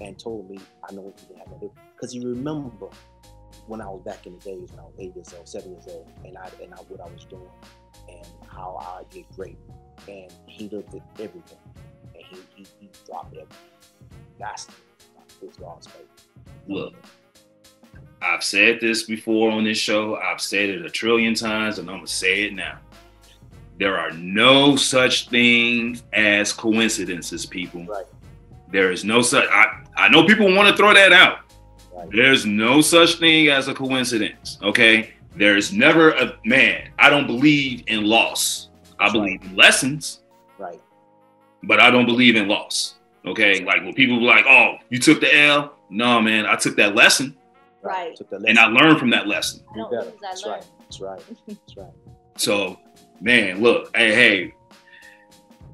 and told me, I know what you have to do. Because he remembered when I was back in the days when I was 8 years old, 7 years old, and what I was doing and how I did great. And he looked at everything and he dropped everything. That's God's faith. Look, I've said this before on this show. I've said it a trillion times, and I'm gonna say it now. There are no such things as coincidences, people. Right. There is no such. I know people want to throw that out. Right. There's no such thing as a coincidence. Okay. There's never a man. I don't believe in loss. I believe in lessons. Right. But I don't believe in loss. Okay. Like when people be like, "Oh, you took the L." No, man. I took that lesson. Right. And I learned from that lesson. I don't lose, I learn. That's right. That's right. So, man, look, hey,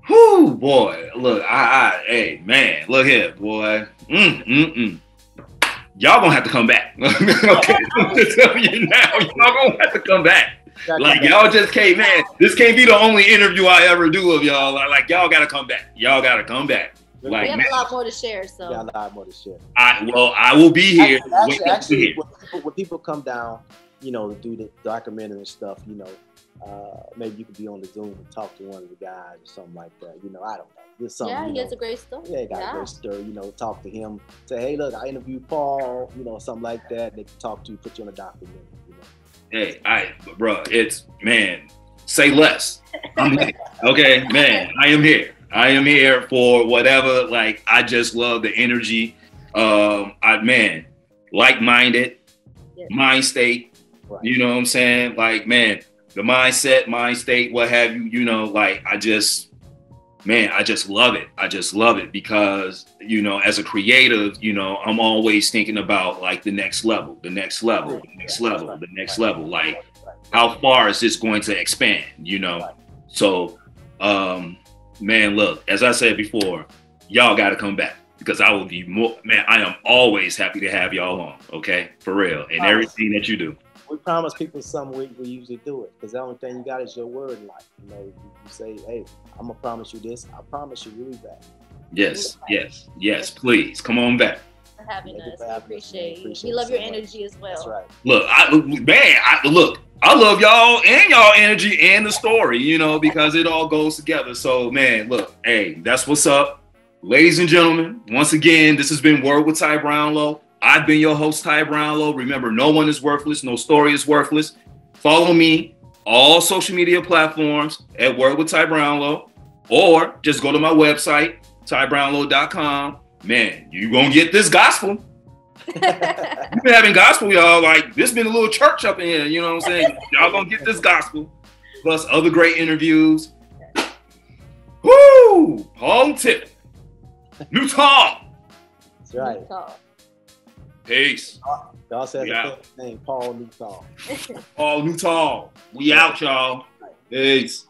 whoo, boy, look, hey, man, look here, boy, y'all gonna have to come back. Okay, I'm just telling you now, y'all gonna have to come back. Like y'all just can't, man. This can't be the only interview I ever do of y'all. Like y'all gotta come back. Y'all gotta come back. Like, we have a lot more to share, so. Yeah, a lot more to share. I will be here. Actually, when people come down, to do the documentary and stuff, maybe you could be on the Zoom and talk to one of the guys or something like that. I don't know. There's something. Yeah, he has a great story. Yeah, he got a great story. Talk to him. Say, hey, look, I interviewed Paul. Something like that. They can talk to you, put you on a documentary. Hey, bro, it's man. Say less. I'm here. Okay, man. I am here. I am here for whatever. Like, I just love the energy. Like-minded, mind state. Right. You know what I'm saying? Like, man, the mindset, mind state, what have you, like, I just love it. I just love it because, as a creative, I'm always thinking about like the next level. Like, how far is this going to expand, So, man, look, as I said before, y'all got to come back because I will be more, man, I am always happy to have y'all on, okay? For real. And everything that you do. We promise people something, we usually do it because the only thing you got is your word in life. You say, hey, I'm going to promise you this. I promise you, we'll be back. Yes, please. Come on back. For having us. We appreciate you. We love your energy as well. That's right. Look, I love y'all and y'all energy and the story, because it all goes together. So, man, look, hey, that's what's up. Ladies and gentlemen, once again, this has been Word with Ty Brownlow. I've been your host, Ty Brownlow. Remember, no one is worthless. No story is worthless. Follow me, all social media platforms at Word with Ty Brownlow, or just go to my website, tybrownlow.com. Man, you going to get this gospel. We've been having gospel, y'all. Like, this been a little church up in here. You know what I'm saying? Y'all gonna get this gospel, plus other great interviews. Woo! Paul and Tiffany. Nutall. That's right. Nutall. Peace. God says a name, Paul Nutall. Paul Nutall. We out, y'all. Peace.